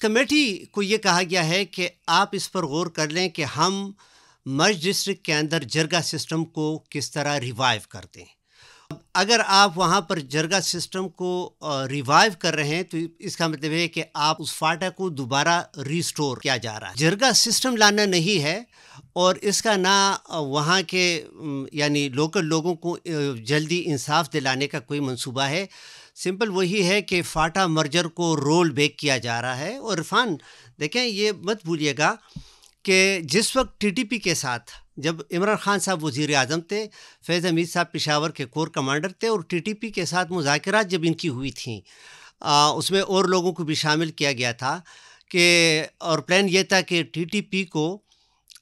Committee کو یہ کہا گیا ہے کہ آپ اس پر غور کر لیں کہ ہم مرج ڈسٹرکٹ کے اندر جرگہ سسٹم کو کس طرح ریوائیو کر دیں. اگر آپ وہاں پر جرگہ سسٹم کو ریوائیو کر رہے ہیں تو اس کا مطلب ہے کہ آپ اس فاٹا کو دوبارہ ریسٹور کیا جا رہا ہے. جرگہ سسٹم لانا نہیں ہے اور اس کا نہ وہاں کے یعنی لوکل لوگوں کو جلدی انصاف دلانے کا کوئی منصوبہ ہے. سمپل وہی ہے کہ فاٹا مرجر کو رول بیک کیا جا رہا ہے. اور عرفان دیکھیں یہ مت بھولیے گا کہ جس وقت ٹی ٹی پی کے ساتھ جب عمران خان صاحب وزیر اعظم تھے، فیض حمید صاحب پشاور کے کور کمانڈر تھے، اور ٹی ٹی پی کے ساتھ مذاکرات جب ان کی ہوئی تھیں اس میں اور لوگوں کو بھی شامل کیا گیا تھا کہ اور پلان یہ تھا کہ ٹی ٹی پی کو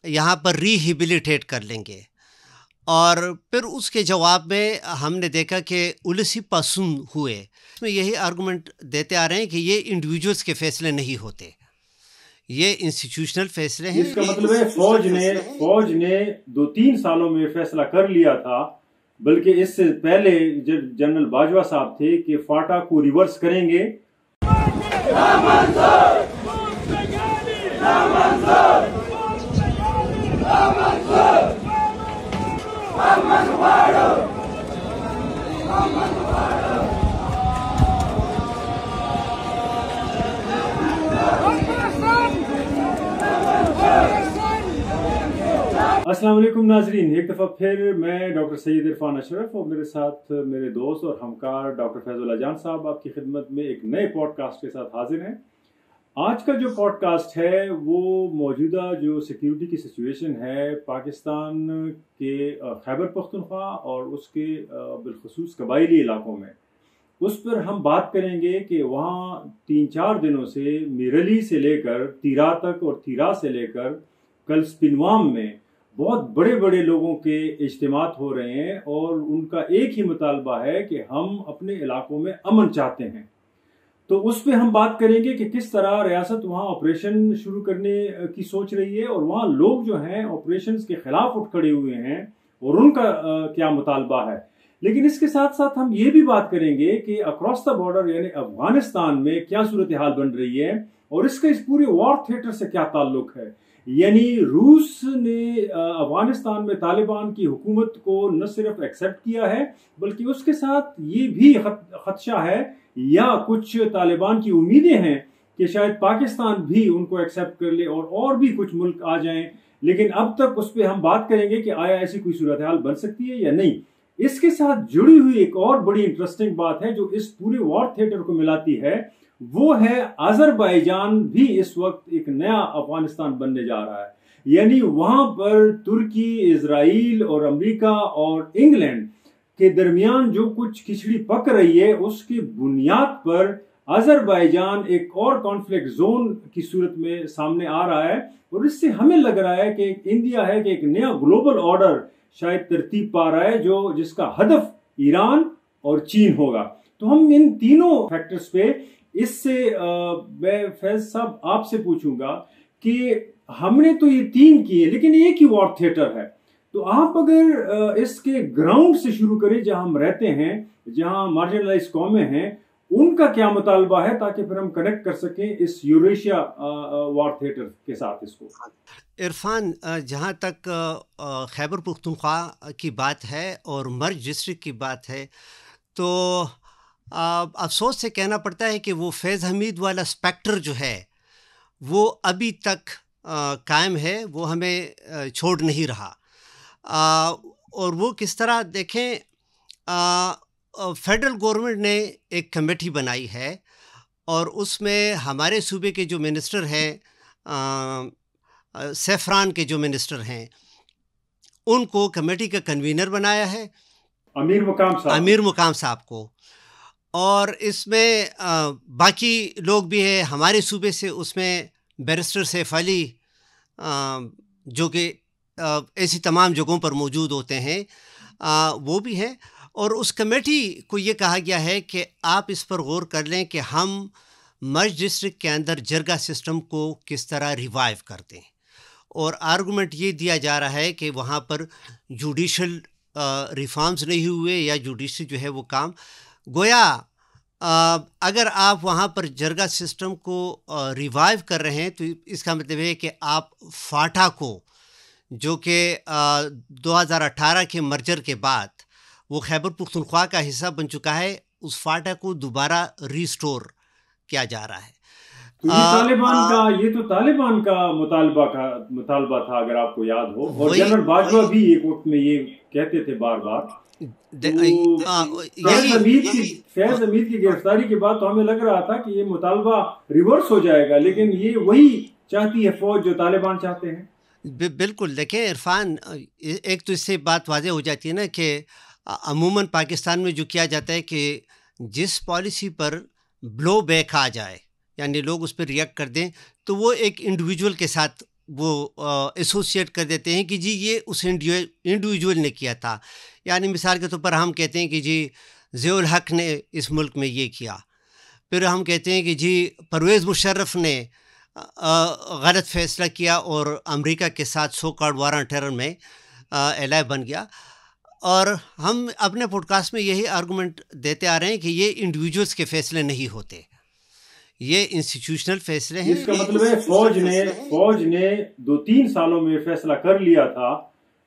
یہاں پر ریہیبلیٹیٹ کر لیں گے. اور پھر اس کے جواب میں ہم نے دیکھا کہ السی پسند ہوئے. اس میں یہی آرگومنٹ دیتے آ رہے ہیں کہ یہ انڈیویجولس کے فیصلے نہیں ہوتے، یہ انسٹیٹیوشنل فیصلے ہیں. اس کا مطلب ہے فوج نے 2-3 سالوں میں فیصلہ کر لیا تھا، بلکہ اس سے پہلے جب جنرل باجوہ صاحب تھے کہ فاٹا کو ریورس کریں گے. السلام علیکم ناظرین، ایک دفعہ پھر میں ڈاکٹر سید عرفان اشرف اور میرے ساتھ میرے دوست اور ہمکار ڈاکٹر فیض اللہ جان صاحب آپ کی خدمت میں ایک نئے پوڈ کاسٹ کے ساتھ حاضر ہیں. آج کا جو پوڈ کاسٹ ہے وہ موجودہ جو سیکیورٹی کی سچویشن ہے پاکستان کے خیبر پختونخوا اور اس کے بالخصوص قبائلی علاقوں میں، اس پر ہم بات کریں گے کہ وہاں 3-4 دنوں سے میرلی سے لے کر تیرا تک اور تیرا سے لے کر کل سپنوام میں بہت بڑے بڑے لوگوں کے اجتماعات ہو رہے ہیں اور ان کا ایک ہی مطالبہ ہے کہ ہم اپنے علاقوں میں امن چاہتے ہیں. تو اس پہ ہم بات کریں گے کہ کس طرح ریاست وہاں آپریشن شروع کرنے کی سوچ رہی ہے اور وہاں لوگ جو ہیں آپریشنز کے خلاف اٹھ کھڑے ہوئے ہیں اور ان کا کیا مطالبہ ہے. لیکن اس کے ساتھ ساتھ ہم یہ بھی بات کریں گے کہ اکراس دا بارڈر یعنی افغانستان میں کیا صورتحال بن رہی ہے اور اس کا اس پورے وار تھیٹر سے کیا تعلق ہے. یعنی روس نے افغانستان میں طالبان کی حکومت کو نہ صرف ایکسیپٹ کیا ہے بلکہ اس کے ساتھ یہ بھی خدشہ ہے یا کچھ طالبان کی امیدیں ہیں کہ شاید پاکستان بھی ان کو ایکسیپٹ کر لے اور بھی کچھ ملک آ جائیں. لیکن اب تک اس پہ ہم بات کریں گے کہ آیا ایسی کوئی صورتحال بن سکتی ہے یا نہیں. اس کے ساتھ جڑی ہوئی ایک اور بڑی انٹرسٹنگ بات ہے جو اس پورے وار تھیٹر کو ملاتی ہے، وہ ہے آذربائیجان بھی اس وقت ایک نیا افغانستان بننے جا رہا ہے. یعنی وہاں پر ترکی، اسرائیل اور امریکہ اور انگلینڈ کے درمیان جو کچھ کھچڑی پک رہی ہے اس کی بنیاد پر آذربائیجان ایک اور کانفلکٹ زون کی صورت میں سامنے آ رہا ہے. اور اس سے ہمیں لگ رہا ہے کہ انڈیا ہے کہ ایک نیا گلوبل آرڈر شاید ترتیب پا رہا ہے جس کا ہدف ایران اور چین ہوگا. تو ہم ان تینوں فیکٹرز پہ اس سے میں فیض صاحب آپ سے پوچھوں گا کہ ہم نے تو یہ 3 کیے لیکن ایک ہی وار تھیٹر ہے، تو آپ اگر اس کے گراؤنڈ سے شروع کریں جہاں ہم رہتے ہیں، جہاں مارجنلائز قومیں ہیں، ان کا کیا مطالبہ ہے تاکہ پھر ہم کنیکٹ کر سکیں اس یوریشیا وار تھیٹر کے ساتھ اس کو. عرفان، جہاں تک خیبر پختونخوا کی بات ہے اور مرج ڈسٹرکٹ کی بات ہے تو افسوس سے کہنا پڑتا ہے کہ وہ فیض حمید والا اسپیکٹر جو ہے وہ ابھی تک قائم ہے، وہ ہمیں چھوڑ نہیں رہا. اور وہ کس طرح دیکھیں، فیڈرل گورنمنٹ نے ایک کمیٹی بنائی ہے اور اس میں ہمارے صوبے کے جو منسٹر ہیں، سیفران کے جو منسٹر ہیں، ان کو کمیٹی کا کنوینر بنایا ہے امیر مقام صاحب کو. اور اس میں باقی لوگ بھی ہیں ہمارے صوبے سے، اس میں بیرسٹر سیف علی جو کہ ایسی تمام جگہوں پر موجود ہوتے ہیں وہ بھی ہیں. اور اس کمیٹی کو یہ کہا گیا ہے کہ آپ اس پر غور کر لیں کہ ہم مرج ڈسٹرکٹ کے اندر جرگہ سسٹم کو کس طرح ریوائیو کر دیں. اور آرگومنٹ یہ دیا جا رہا ہے کہ وہاں پر جوڈیشل ریفارمز نہیں ہوئے یا جوڈیشل جو ہے وہ کام گویا اگر آپ وہاں پر جرگا سسٹم کو ریوائیو کر رہے ہیں تو اس کا مطلب ہے کہ آپ فاٹا کو، جو کہ 2018 کے مرجر کے بعد وہ خیبر پختونخوا کا حصہ بن چکا ہے، اس فاٹا کو دوبارہ ریسٹور کیا جا رہا ہے. یہ تو طالبان کا مطالبہ تھا، اگر آپ کو یاد ہو، اور جنرل باجوہ بھی ایک وقت میں یہ کہتے تھے بار بار. فیض حمید کی گرفتاری کے بعد تو ہمیں لگ رہا تھا کہ یہ مطالبہ ریورس ہو جائے گا، لیکن یہ وہی چاہتی ہے فوج جو طالبان چاہتے ہیں. بالکل. دیکھیں عرفان، ایک تو اس سے بات واضح ہو جاتی ہے نا کہ عموماً پاکستان میں جو کیا جاتا ہے کہ جس پالیسی پر بلو بیک آ جائے، یعنی لوگ اس پہ ریئیکٹ کر دیں، تو وہ ایک انڈیویجول کے ساتھ وہ ایسوسیٹ کر دیتے ہیں کہ جی یہ اس انڈیویجول نے کیا تھا. یعنی مثال کے طور پر ہم کہتے ہیں کہ جی ضیاء الحق نے اس ملک میں یہ کیا، پھر ہم کہتے ہیں کہ جی پرویز مشرف نے غلط فیصلہ کیا اور امریکہ کے ساتھ سو کارڈ وار آن ٹیرر میں ایلائی بن گیا. اور ہم اپنے پوڈ کاسٹ میں یہی آرگومنٹ دیتے آ رہے ہیں کہ یہ انڈیویجولس کے فیصلے نہیں ہوتے، یہ انسٹیٹیوشنل فیصلے ہیں. اس کا مطلب ہے فوج نے 2-3 سالوں میں فیصلہ کر لیا تھا،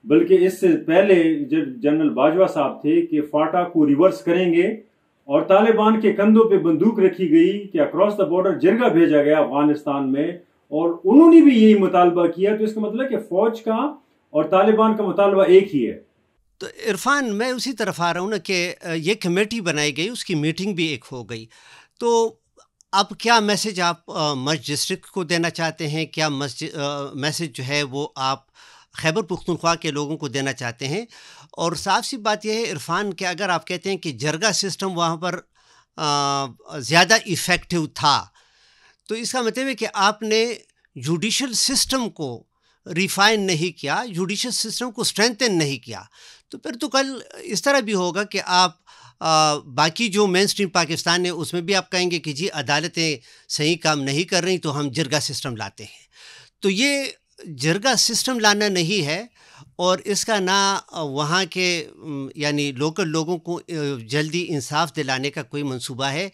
بلکہ اس سے پہلے جب جنرل باجوہ صاحب تھے کہ فاٹا کو ریورس کریں گے، اور طالبان کے کندھوں پہ بندوق رکھی گئی کہ اکراس دا بارڈر جرگہ بھیجا گیا افغانستان میں، اور انہوں نے بھی یہی مطالبہ کیا. تو اس کا مطلب کہ فوج کا اور طالبان کا مطالبہ ایک ہی ہے. تو عرفان، میں اسی طرف آ رہا ہوں نا کہ یہ کمیٹی بنائی گئی، اس کی میٹنگ بھی ایک ہو گئی. تو اب کیا میسج آپ مرج ڈسٹرکٹ کو دینا چاہتے ہیں؟ کیا میسج جو ہے وہ آپ خیبر پختونخوا کے لوگوں کو دینا چاہتے ہیں؟ اور صاف سی بات یہ ہے عرفان کہ اگر آپ کہتے ہیں کہ جرگا سسٹم وہاں پر زیادہ ایفیکٹو تھا، تو اس کا مطلب ہے کہ آپ نے جوڈیشل سسٹم کو ریفائن نہیں کیا، جوڈیشل سسٹم کو اسٹرینتھن نہیں کیا. تو پھر تو کل اس طرح بھی ہوگا کہ آپ باقی جو مین اسٹریم پاکستان ہے اس میں بھی آپ کہیں گے کہ جی عدالتیں صحیح کام نہیں کر رہی تو ہم جرگا سسٹم لاتے ہیں. تو یہ جرگا سسٹم لانا نہیں ہے، اور اس کا نہ وہاں کے یعنی لوکل لوگوں کو جلدی انصاف دلانے کا کوئی منصوبہ ہے.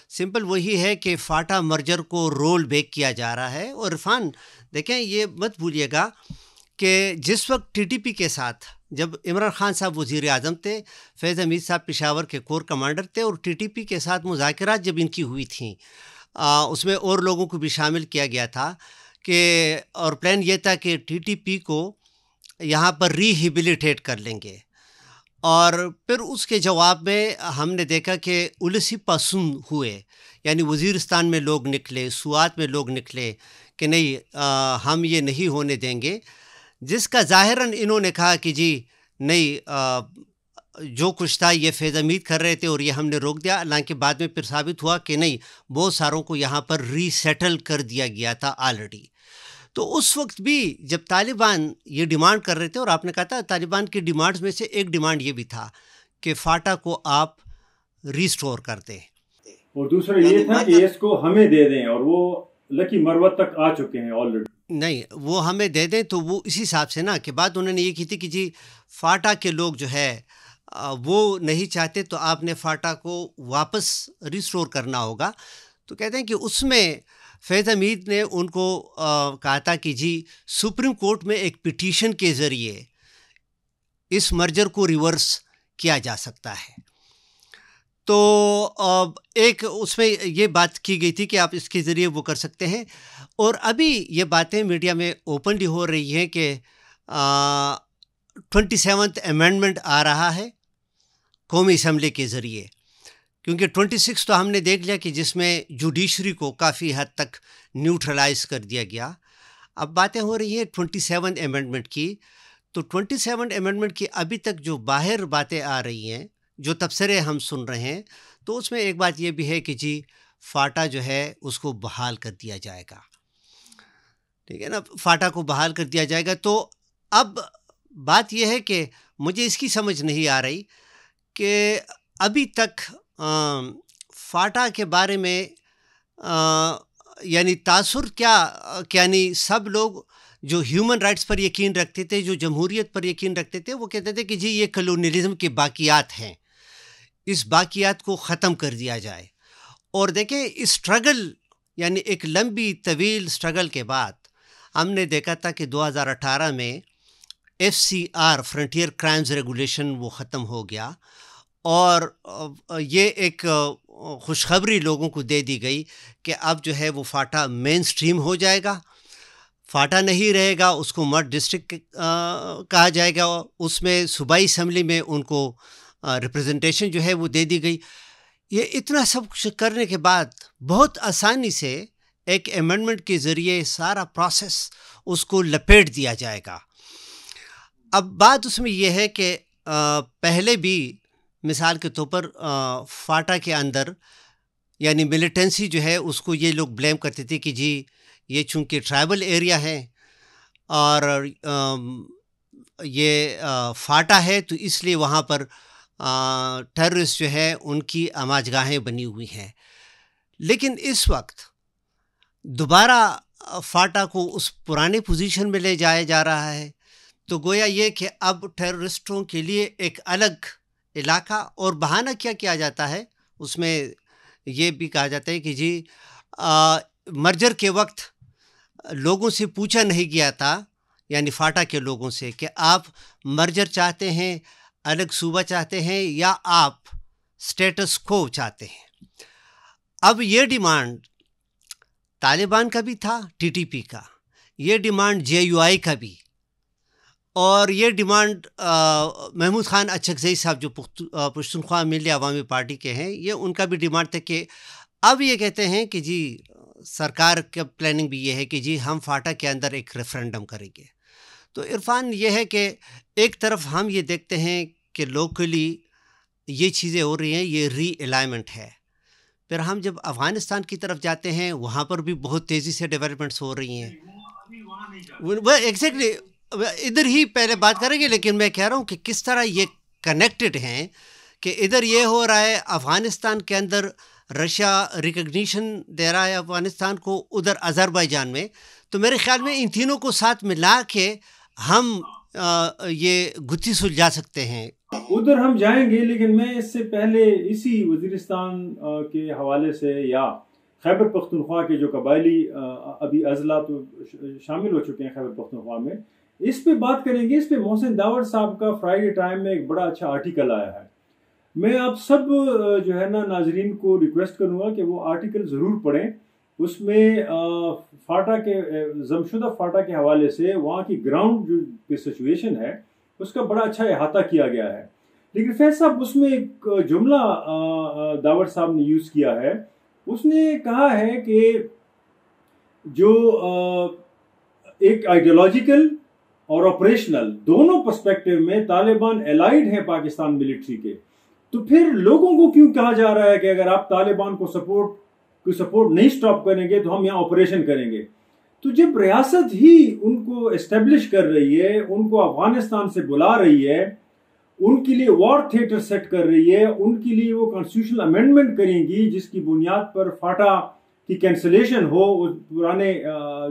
سمپل وہی ہے کہ فاٹا مرجر کو رول بیک کیا جا رہا ہے. اور عرفان دیکھیں، یہ مت بھولیے گا کہ جس وقت ٹی ٹی پی کے ساتھ، جب عمران خان صاحب وزیر اعظم تھے، فیض حمید صاحب پشاور کے کور کمانڈر تھے، اور ٹی ٹی پی کے ساتھ مذاکرات جب ان کی ہوئی تھیں، اس میں اور لوگوں کو بھی شامل کیا گیا تھا کہ، اور پلان یہ تھا کہ ٹی ٹی پی کو یہاں پر ریہیبلیٹیٹ کر لیں گے. اور پھر اس کے جواب میں ہم نے دیکھا کہ السی پاسون ہوئے، یعنی وزیرستان میں لوگ نکلے، سوات میں لوگ نکلے کہ نہیں ہم یہ نہیں ہونے دیں گے، جس کا ظاہراً انہوں نے کہا کہ جی نہیں جو کچھ تھا یہ فیض حمید کر رہے تھے اور یہ ہم نے روک دیا. حالانکہ بعد میں پھر ثابت ہوا کہ نہیں، بہت ساروں کو یہاں پر ری سیٹل کر دیا گیا تھا آلریڈی. تو اس وقت بھی جب طالبان یہ ڈیمانڈ کر رہے تھے، اور آپ نے کہا تھا طالبان کی ڈیمانڈز میں سے ایک ڈیمانڈ یہ بھی تھا کہ فاٹا کو آپ ریسٹور کر دیں، اور دوسرا یہ تھا کہ اس کو ہمیں دے دیں، اور وہ لکی مروت تک آ چکے ہیں آلریڈی. نہیں، وہ ہمیں دے دیں تو وہ اسی حساب سے نا کہ بات انہوں نے یہ کی تھی کہ جی فاٹا کے لوگ جو ہے وہ نہیں چاہتے، تو آپ نے فاٹا کو واپس ریسٹور کرنا ہوگا. تو کہتے ہیں کہ اس میں فیض حمید نے ان کو کہا تھا کہ جی سپریم کورٹ میں ایک پٹیشن کے ذریعے اس مرجر کو ریورس کیا جا سکتا ہے. تو ایک اس میں یہ بات کی گئی تھی کہ آپ اس کے ذریعے وہ کر سکتے ہیں. اور ابھی یہ باتیں میڈیا میں اوپنلی ہو رہی ہیں کہ 27th امینڈمنٹ آ رہا ہے قومی اسمبلی کے ذریعے، کیونکہ 26 تو ہم نے دیکھ لیا کہ جس میں جوڈیشری کو کافی حد تک نیوٹرلائز کر دیا گیا. اب باتیں ہو رہی ہیں 27 امینڈمنٹ کی. تو 27 امینڈمنٹ کی ابھی تک جو باہر باتیں آ رہی ہیں، جو تبصرے ہم سن رہے ہیں، تو اس میں ایک بات یہ بھی ہے کہ جی فاٹا جو ہے اس کو بحال کر دیا جائے گا. ٹھیک ہے نا، فاٹا کو بحال کر دیا جائے گا. تو اب بات یہ ہے کہ مجھے اس کی سمجھ نہیں آ رہی کہ ابھی تک فاٹا کے بارے میں یعنی تاثر کیا، یعنی سب لوگ جو ہیومن رائٹس پر یقین رکھتے تھے، جو جمہوریت پر یقین رکھتے تھے، وہ کہتے تھے کہ جی یہ کلونیلزم کے باقیات ہیں، اس باقیات کو ختم کر دیا جائے. اور دیکھیں اسٹرگل یعنی ایک لمبی طویل اسٹرگل کے بعد ہم نے دیکھا تھا کہ 2018 میں FCR فرنٹیئر کرائمز ریگولیشن وہ ختم ہو گیا، اور یہ ایک خوشخبری لوگوں کو دے دی گئی کہ اب جو ہے وہ فاٹا مین سٹریم ہو جائے گا، فاٹا نہیں رہے گا، اس کو مرج ڈسٹرکٹ کہا جائے گا، اس میں صوبائی اسمبلی میں ان کو ریپرزنٹیشن جو ہے وہ دے دی گئی۔ یہ اتنا سب کچھ کرنے کے بعد بہت آسانی سے ایک امینڈمنٹ کے ذریعے سارا پروسیس اس کو لپیٹ دیا جائے گا۔ اب بات اس میں یہ ہے کہ پہلے بھی مثال کے طور پر فاٹا کے اندر یعنی ملیٹنسی جو ہے اس کو یہ لوگ بلیم کرتے تھے کہ جی یہ چونکہ ٹرائبل ایریا ہے اور یہ فاٹا ہے تو اس لیے وہاں پر ٹیررسٹ جو ہے ان کی آماج گاہیں بنی ہوئی ہیں۔ لیکن اس وقت دوبارہ فاٹا کو اس پرانے پوزیشن میں لے جایا جا رہا ہے، تو گویا یہ کہ اب ٹیررسٹوں کے لیے ایک الگ علاقہ، اور بہانہ کیا کیا جاتا ہے اس میں یہ بھی کہا جاتا ہے کہ جی مرجر کے وقت لوگوں سے پوچھا نہیں گیا تھا، یعنی فاٹا کے لوگوں سے، کہ آپ مرجر چاہتے ہیں، الگ صوبہ چاہتے ہیں، یا آپ سٹیٹس کو چاہتے ہیں۔ اب یہ ڈیمانڈ طالبان کا بھی تھا، TTP کا، یہ ڈیمانڈ JUI کا بھی، اور یہ ڈیمانڈ محمود خان اچکزئی صاحب جو پشتونخوا ملی عوامی پارٹی کے ہیں، یہ ان کا بھی ڈیمانڈ تھا کہ اب یہ کہتے ہیں کہ جی سرکار کا پلاننگ بھی یہ ہے کہ جی ہم فاٹا کے اندر ایک ریفرینڈم کریں گے۔ تو عرفان یہ ہے کہ ایک طرف ہم یہ دیکھتے ہیں کہ لوکلی یہ چیزیں ہو رہی ہیں، یہ ری الائنمنٹ ہے، پھر ہم جب افغانستان کی طرف جاتے ہیں وہاں پر بھی بہت تیزی سے ڈیولپمنٹس ہو رہی ہیں۔ وہ ایگزیکٹلی ادھر ہی پہلے بات کریں گے، لیکن میں کہہ رہا ہوں کہ کس طرح یہ کنیکٹڈ ہیں، کہ ادھر یہ ہو رہا ہے افغانستان کے اندر رشیا ریکگنیشن دے رہا ہے افغانستان کو، ادھر آذربائیجان میں، تو میرے خیال میں ان تینوں کو ساتھ ملا کے ہم یہ گتھی سلجھا سکتے ہیں۔ ادھر ہم جائیں گے، لیکن میں اس سے پہلے اسی وزیرستان کے حوالے سے یا خیبر پختونخوا کے جو قبائلی ابھی اضلاع تو شامل ہو چکے ہیں خیبر پختونخوا میں، اس پہ بات کریں گے۔ اس پہ محسن داور صاحب کا فرائیڈے ٹائم میں ایک بڑا اچھا آرٹیکل آیا ہے۔ میں آپ سب جو ہے نا ناظرین کو ریکویسٹ کروں گا کہ وہ آرٹیکل ضرور پڑھیں۔ اس میں فاٹا کے ضم شدہ فاٹا کے حوالے سے وہاں کی گراؤنڈ جو سچویشن ہے اس کا بڑا اچھا احاطہ کیا گیا ہے۔ لیکن فیض صاحب اس میں ایک جملہ داور صاحب نے یوز کیا ہے، اس نے کہا ہے کہ جو ایک آئیڈیالوجیکل اور آپریشنل دونوں پرسپیکٹیو میں طالبان الائیڈ ہیں پاکستان ملٹری کے، تو پھر لوگوں کو کیوں کہا جا رہا ہے کہ اگر آپ طالبان کو سپورٹ نہیں سٹاپ کریں گے تو ہم یہاں آپریشن کریں گے؟ تو جب ریاست ہی ان کو اسٹیبلش کر رہی ہے، ان کو افغانستان سے بلا رہی ہے، ان کے لیے وار تھیٹر سیٹ کر رہی ہے، ان کے لیے وہ کانسٹیٹیوشنل امینڈمنٹ کریں گی جس کی بنیاد پر فاٹا کی کینسلیشن ہو پرانے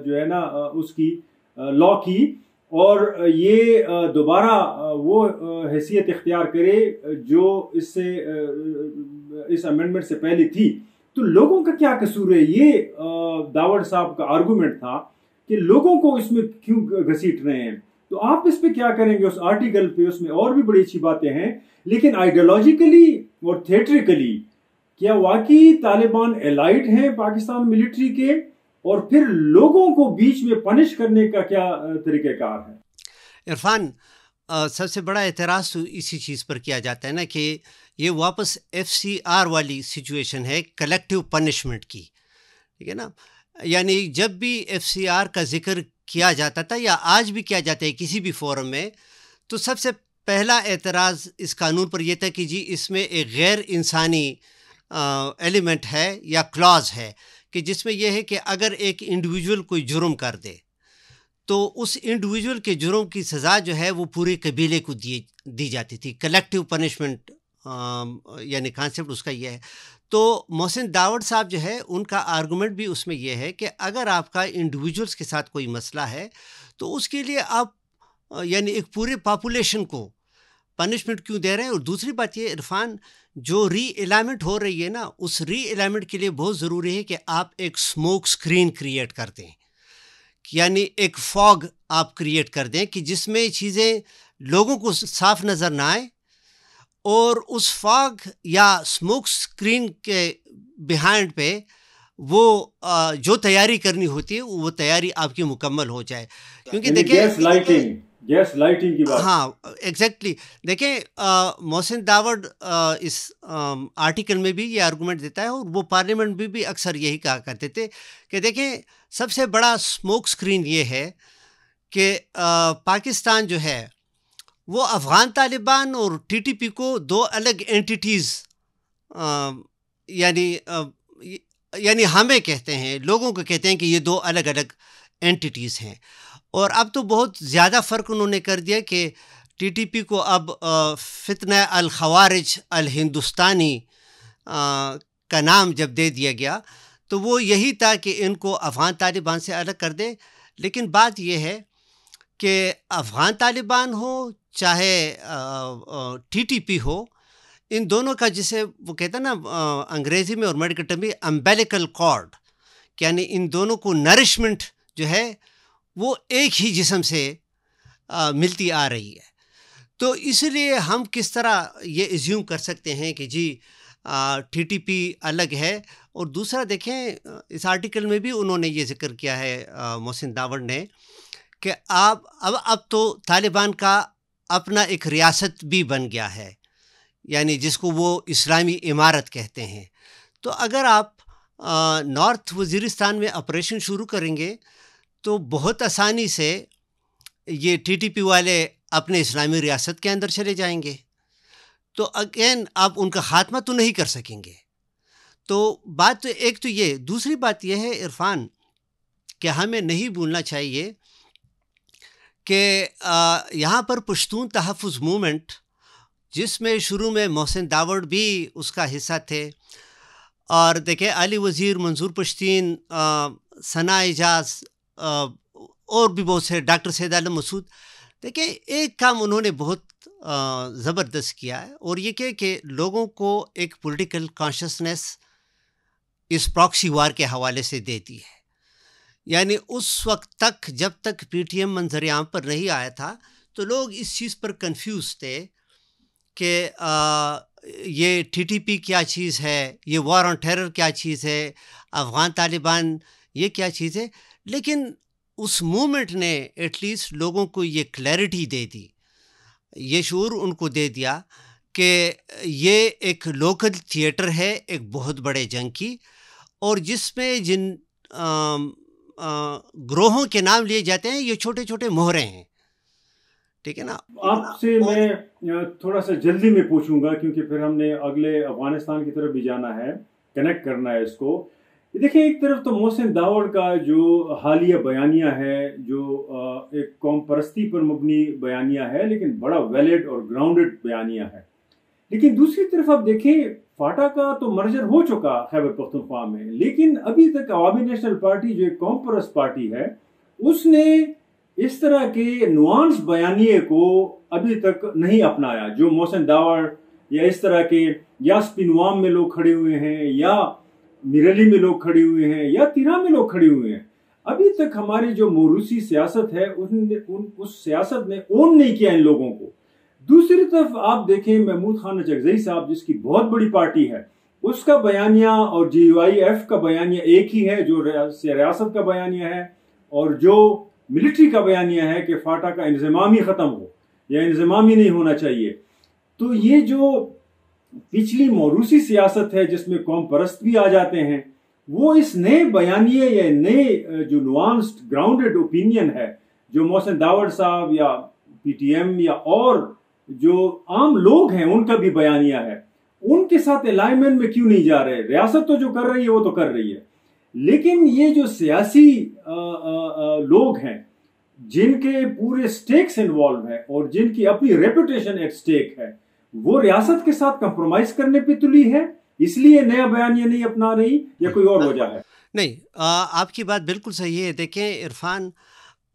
جو ہے نا اس کی لا کی، اور یہ دوبارہ وہ حیثیت اختیار کرے جو اس سے اس امینڈمنٹ سے پہلے تھی، تو لوگوں کا کیا قصور ہے؟ یہ داور صاحب کا آرگومنٹ تھا کہ لوگوں کو اس میں کیوں گھسیٹ رہے ہیں۔ تو آپ اس پہ کیا کریں گے؟ اس آرٹیکل پہ اس میں اور بھی بڑی اچھی باتیں ہیں، لیکن آئیڈیالوجیکلی اور تھیٹریکلی کیا واقعی طالبان الائیڈ ہیں پاکستان ملٹری کے؟ اور پھر لوگوں کو بیچ میں پنش کرنے کا کیا طریقہ کار ہے؟ عرفان، سب سے بڑا اعتراض تو اسی چیز پر کیا جاتا ہے نا کہ یہ واپس FCR والی سچویشن ہے، کلیکٹیو پنشمنٹ کی، ٹھیک ہے نا؟ یعنی جب بھی FCR کا ذکر کیا جاتا تھا یا آج بھی کیا جاتا ہے کسی بھی فورم میں، تو سب سے پہلا اعتراض اس قانون پر یہ تھا کہ جی اس میں ایک غیر انسانی ایلیمنٹ ہے یا کلاز ہے، کہ جس میں یہ ہے کہ اگر ایک انڈیویجول کوئی جرم کر دے تو اس انڈیویجول کے جرم کی سزا جو ہے وہ پورے قبیلے کو دی جاتی تھی، کلیکٹیو پنشمنٹ یعنی کانسیپٹ اس کا یہ ہے۔ تو محسن داور صاحب جو ہے ان کا آرگومنٹ بھی اس میں یہ ہے کہ اگر آپ کا انڈیویجولس کے ساتھ کوئی مسئلہ ہے تو اس کے لیے آپ یعنی ایک پورے پاپولیشن کو پنشمنٹ کیوں دے رہے ہیں. اور دوسری بات یہ عرفان, جو ری الائنمنٹ ہو رہی ہے نا, اس ری الائنمنٹ کے لیے بہت ضروری ہے کہ آپ ایک اسموک اسکرین کریٹ کر دیں, یعنی ایک فاگ آپ کریٹ کر دیں کہ جس میں چیزیں لوگوں کو صاف نظر نہ آئے, اور اس فاگ یا اسموک اسکرین کے بیہائنڈ پہ وہ جو تیاری کرنی ہوتی ہے وہ تیاری آپ کی مکمل ہو جائے. کیونکہ دیکھیں گیس لائٹنگ کی بات, ہاں ایگزیکٹلی, دیکھیں محسن داوڑ اس آرٹیکل میں بھی یہ آرگومنٹ دیتا ہے, اور وہ پارلیمنٹ میں بھی اکثر یہی کہا کرتے تھے کہ دیکھیں سب سے بڑا اسموک اسکرین یہ ہے کہ پاکستان جو ہے وہ افغان طالبان اور ٹی ٹی پی کو دو الگ اینٹیٹیز یعنی ہمیں کہتے ہیں, لوگوں کو کہتے ہیں کہ یہ دو الگ الگ اینٹیٹیز ہیں. اور اب تو بہت زیادہ فرق انہوں نے کر دیا کہ ٹی ٹی پی کو اب فتنہ الخوارج الہندوستانی کا نام جب دے دیا گیا تو وہ یہی تھا کہ ان کو افغان طالبان سے الگ کر دے. لیکن بات یہ ہے کہ افغان طالبان ہو چاہے ٹی ٹی پی ہو, ان دونوں کا جسے وہ کہتا ہے نا انگریزی میں اور میڈیکل ٹرم میں امبیلیکل کارڈ, یعنی ان دونوں کو نرشمنٹ جو ہے وہ ایک ہی جسم سے ملتی آ رہی ہے. تو اس لیے ہم کس طرح یہ ایزیوم کر سکتے ہیں کہ جی ٹی ٹی پی الگ ہے. اور دوسرا دیکھیں اس آرٹیکل میں بھی انہوں نے یہ ذکر کیا ہے محسن داوڑ نے کہ اب تو طالبان کا اپنا ایک ریاست بھی بن گیا ہے, یعنی جس کو وہ اسلامی امارت کہتے ہیں. تو اگر آپ نارتھ وزیرستان میں آپریشن شروع کریں گے تو بہت آسانی سے یہ ٹی ٹی پی والے اپنے اسلامی ریاست کے اندر چلے جائیں گے, تو اگین آپ ان کا خاتمہ تو نہیں کر سکیں گے. تو بات تو ایک تو یہ, دوسری بات یہ ہے عرفان کہ ہمیں نہیں بھولنا چاہیے کہ یہاں پر پشتون تحفظ موومنٹ, جس میں شروع میں محسن داوڑ بھی اس کا حصہ تھے, اور دیکھیں علی وزیر, منظور پشتین, ثنا اعجاز اور بھی بہت سے, ڈاکٹر سید عالم مسعود, دیکھیں ایک کام انہوں نے بہت زبردست کیا ہے, اور یہ کہ لوگوں کو ایک پولیٹیکل کانشسنس اس پراکسی وار کے حوالے سے دیتی ہے. یعنی اس وقت تک جب تک پی ٹی ایم منظر عام پر نہیں آیا تھا تو لوگ اس چیز پر کنفیوز تھے کہ یہ ٹی ٹی پی کیا چیز ہے, یہ وار آن ٹیرر کیا چیز ہے, افغان طالبان یہ کیا چیز ہے. لیکن اس موومنٹ نے ایٹ لیسٹ لوگوں کو یہ کلیئرٹی دے دی, یہ شعور ان کو دے دیا کہ یہ ایک لوکل تھیٹر ہے ایک بہت بڑے جنگ کی, اور جس میں جن گروہوں کے نام لیے جاتے ہیں یہ چھوٹے چھوٹے مہرے ہیں. ٹھیک ہے نا. آپ سے میں تھوڑا سا جلدی میں پوچھوں گا کیونکہ پھر ہم نے اگلے افغانستان کی طرف بھی جانا ہے, کنیکٹ کرنا ہے اس کو. دیکھیں ایک طرف تو محسن داوڑ کا جو حالیہ بیانیہ ہے, جو ایک قوم پرستی پر مبنی بیانیہ ہے لیکن بڑا ویلڈ اور گراؤنڈڈ بیانیہ ہے. لیکن دوسری طرف آپ دیکھیں فاٹا کا تو مرجر ہو چکا خیبر پختونخوا میں, لیکن ابھی تک عوامی نیشنل پارٹی جو ایک قوم پرست پارٹی ہے اس نے اس طرح کے نوانس بیانیے کو ابھی تک نہیں اپنایا جو محسن داوڑ یا اس طرح کے یا سپینوام میں لوگ کھڑے ہوئے ہیں یا میرلی میں لوگ کھڑے ہوئے ہیں یا تیرا میں لوگ کھڑے ہوئے ہیں. ابھی تک ہماری جو موروثی سیاست ہے اس سیاست نے اون نہیں کیا ان لوگوں کو. دوسری طرف آپ دیکھیں محمود خان اچکزئی صاحب جس کی بہت بڑی پارٹی ہے, اس کا بیانیہ اور جی یو آئی ایف کا بیانیہ ایک ہی ہے جو ریاست کا بیانیہ ہے, اور جو ملٹری کا بیانیہ ہے کہ فاٹا کا انضمام ہی ختم ہو یا انضمام ہی نہیں ہونا چاہیے. تو یہ جو پچھلی موروثی سیاست ہے جس میں قوم پرست بھی آ جاتے ہیں, وہ اس نئے بیانیے یا نئے جو نوانسڈ گراؤنڈڈ اوپینین ہے جو محسن داوڑ صاحب یا پی ٹی ایم یا اور جو عام لوگ ہیں ان کا بھی بیانیہ ہے, ان کے ساتھ الائنمنٹ میں کیوں نہیں جا رہے؟ ریاست تو جو کر رہی ہے وہ تو کر رہی ہے, لیکن یہ جو سیاسی لوگ ہیں جن کے پورے سٹیکس انوالو ہیں اور جن کی اپنی ریپوٹیشن ایٹ سٹیک ہے, وہ ریاست کے ساتھ کمپرومائز کرنے پہ تلی ہے, اس لیے نیا بیانیہ نہیں اپنا رہی یا کوئی اور وجہ ہے؟ نہیں, آپ کی بات بالکل صحیح ہے. دیکھیں عرفان,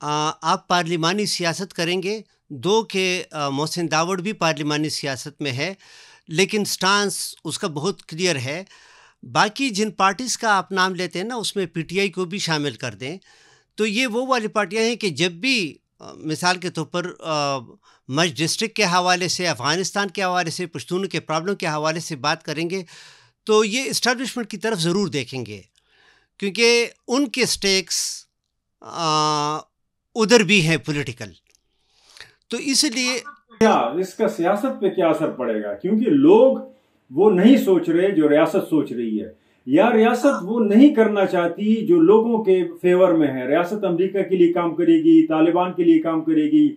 آپ پارلیمانی سیاست کریں گے دو کہ محسن داوڑ بھی پارلیمانی سیاست میں ہے، لیکن سٹانس اس کا بہت کلیئر ہے. باقی جن پارٹیز کا آپ نام لیتے ہیں نا، اس میں پی ٹی آئی کو بھی شامل کر دیں تو یہ وہ والی پارٹیاں ہیں کہ جب بھی مثال کے طور پر مرج ڈسٹرکٹ کے حوالے سے، افغانستان کے حوالے سے، پشتونوں کے پرابلم کے حوالے سے بات کریں گے تو یہ اسٹیبلشمنٹ کی طرف ضرور دیکھیں گے، کیونکہ ان کے سٹیکس ادھر بھی ہیں پولیٹیکل. تو اس لیے کیا اس کا سیاست پہ کیا اثر پڑے گا؟ کیونکہ لوگ وہ نہیں سوچ رہے جو ریاست سوچ رہی ہے، یا ریاست وہ نہیں کرنا چاہتی جو لوگوں کے فیور میں ہے. ریاست امریکہ کے لیے کام کرے گی، طالبان کے لیے کام کرے گی،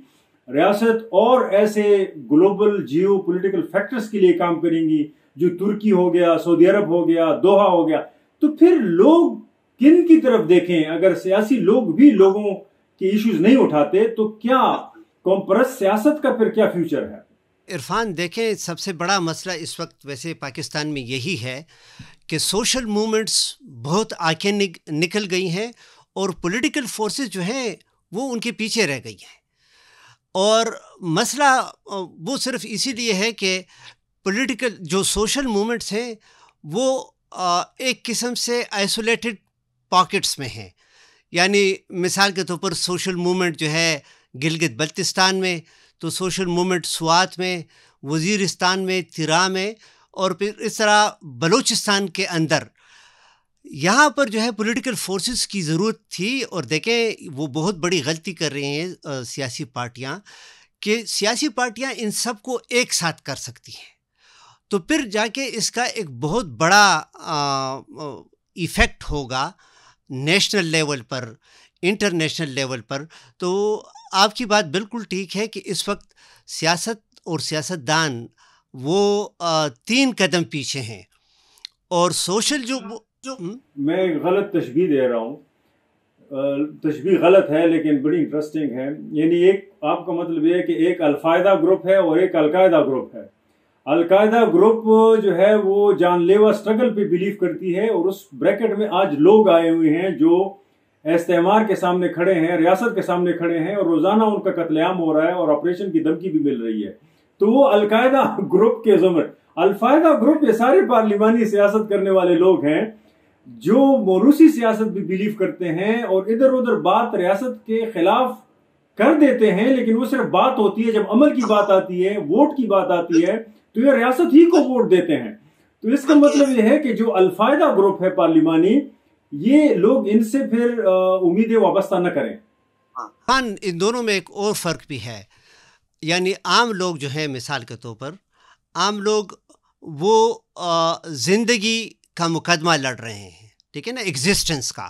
ریاست اور ایسے گلوبل جیو پولیٹیکل فیکٹرز کے لیے کام کریں گی جو ترکی ہو گیا، سعودی عرب ہو گیا، دوحہ ہو گیا. تو پھر لوگ کن کی طرف دیکھیں؟ اگر سیاسی لوگ بھی لوگوں کے ایشوز نہیں اٹھاتے تو کیا کمپرس سیاست کا پھر کیا فیوچر ہے؟ عرفان دیکھیں، سب سے بڑا مسئلہ اس وقت ویسے پاکستان میں یہی ہے کہ سوشل موومنٹس بہت آگے نکل گئی ہیں اور پولیٹیکل فورسز جو ہیں وہ ان کے پیچھے رہ گئی ہیں. اور مسئلہ وہ صرف اسی لیے ہے کہ پولیٹیکل جو سوشل موومنٹس ہیں وہ ایک قسم سے آئسولیٹڈ پاکٹس میں ہیں. یعنی مثال کے طور پر سوشل موومنٹ جو ہے گلگت بلتستان میں، تو سوشل موومنٹ سوات میں، وزیرستان میں، ترا میں، اور پھر اس طرح بلوچستان کے اندر. یہاں پر جو ہے پولیٹیکل فورسز کی ضرورت تھی. اور دیکھیں وہ بہت بڑی غلطی کر رہی ہیں سیاسی پارٹیاں، کہ سیاسی پارٹیاں ان سب کو ایک ساتھ کر سکتی ہیں تو پھر جا کے اس کا ایک بہت بڑا ایفیکٹ ہوگا نیشنل لیول پر، انٹرنیشنل لیول پر. تو آپ کی بات بالکل ٹھیک ہے کہ اس وقت سیاست اور سیاستدان وہ 3 قدم پیچھے ہیں. اور سوشل جو میں غلط تشبیہ دے رہا ہوں، تشبیہ غلط ہے لیکن بڑی انٹرسٹنگ ہے. یعنی ایک آپ کا مطلب یہ ہے کہ ایک القاعدہ گروپ ہے اور ایک القاعدہ گروپ ہے. القاعدہ گروپ جو ہے وہ جان لیوا اسٹرگل پہ بلیو کرتی ہے، اور اس بریکٹ میں آج لوگ آئے ہوئے ہیں جو استعمار کے سامنے کھڑے ہیں، ریاست کے سامنے کھڑے ہیں، اور روزانہ ان کا قتل عام ہو رہا ہے اور آپریشن کی دھمکی بھی مل رہی ہے. تو وہ القاعدہ گروپ کے ضمن، القاعدہ گروپ یہ سارے پارلیمانی سیاست کرنے والے لوگ ہیں جو موروثی سیاست بھی بلیو کرتے ہیں اور ادھر ادھر بات ریاست کے خلاف کر دیتے ہیں، لیکن وہ صرف بات ہوتی ہے. جب عمل کی بات آتی ہے، ووٹ کی بات آتی ہے تو یہ ریاست ہی کو ووٹ دیتے ہیں. تو اس کا مطلب یہ ہے کہ جو الفائدہ گروپ ہے پارلیمانی، یہ لوگ ان سے پھر امیدیں وابستہ نہ کریں. ان دونوں میں ایک اور فرق بھی ہے. یعنی عام لوگ جو ہیں، مثال کے طور پر عام لوگ وہ زندگی کا مقدمہ لڑ رہے ہیں، ٹھیک ہے نا، ایگزسٹنس کا.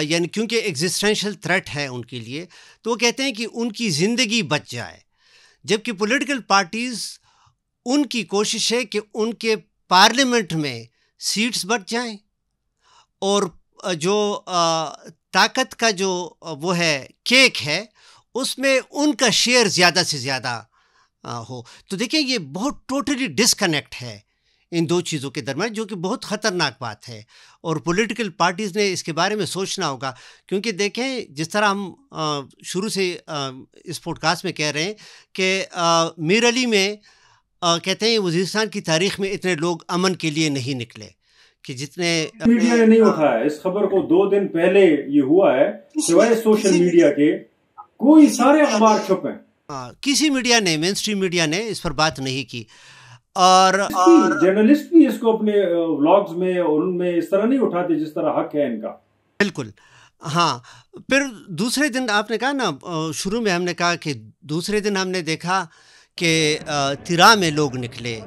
یعنی کیونکہ ایگزسٹینشل تھریٹ ہے ان کے لیے، تو وہ کہتے ہیں کہ ان کی زندگی بچ جائے. جبکہ پولیٹیکل پارٹیز ان کی کوشش ہے کہ ان کے پارلیمنٹ میں سیٹس بڑھ جائیں، اور جو طاقت کا جو وہ ہے کیک ہے اس میں ان کا شیئر زیادہ سے زیادہ ہو. تو دیکھیں یہ بہت ٹوٹلی ڈسکنیکٹ ہے ان دو چیزوں کے درمیان، جو کہ بہت خطرناک بات ہے. اور پولیٹیکل پارٹیز نے اس کے بارے میں سوچنا ہوگا، کیونکہ دیکھیں جس طرح ہم شروع سے اس پوڈ کاسٹ میں کہہ رہے ہیں کہ میر علی میں کہتے ہیں وزیرستان کی تاریخ میں اتنے لوگ امن کے لیے نہیں نکلے کہ جتنے میڈیا نے نہیں اٹھایا. اس خبر کو 2 دن پہلے یہ ہوا ہے، سوائے سوشل میڈیا کے کوئی سارے اخبار چھپ ہیں. کسی میڈیا نے، مین اسٹریم میڈیا نے اس پر بات نہیں کی. اور جرنلسٹ بھی اس کو اپنے ولاگز میں اور ان میں اس طرح نہیں اٹھاتے جس طرح حق ہے ان کا. بالکل ہاں. پھر دوسرے دن آپ نے کہا نا، شروع میں ہم نے کہا کہ دوسرے دن ہم نے دیکھا کہ ترا میں لوگ نکلے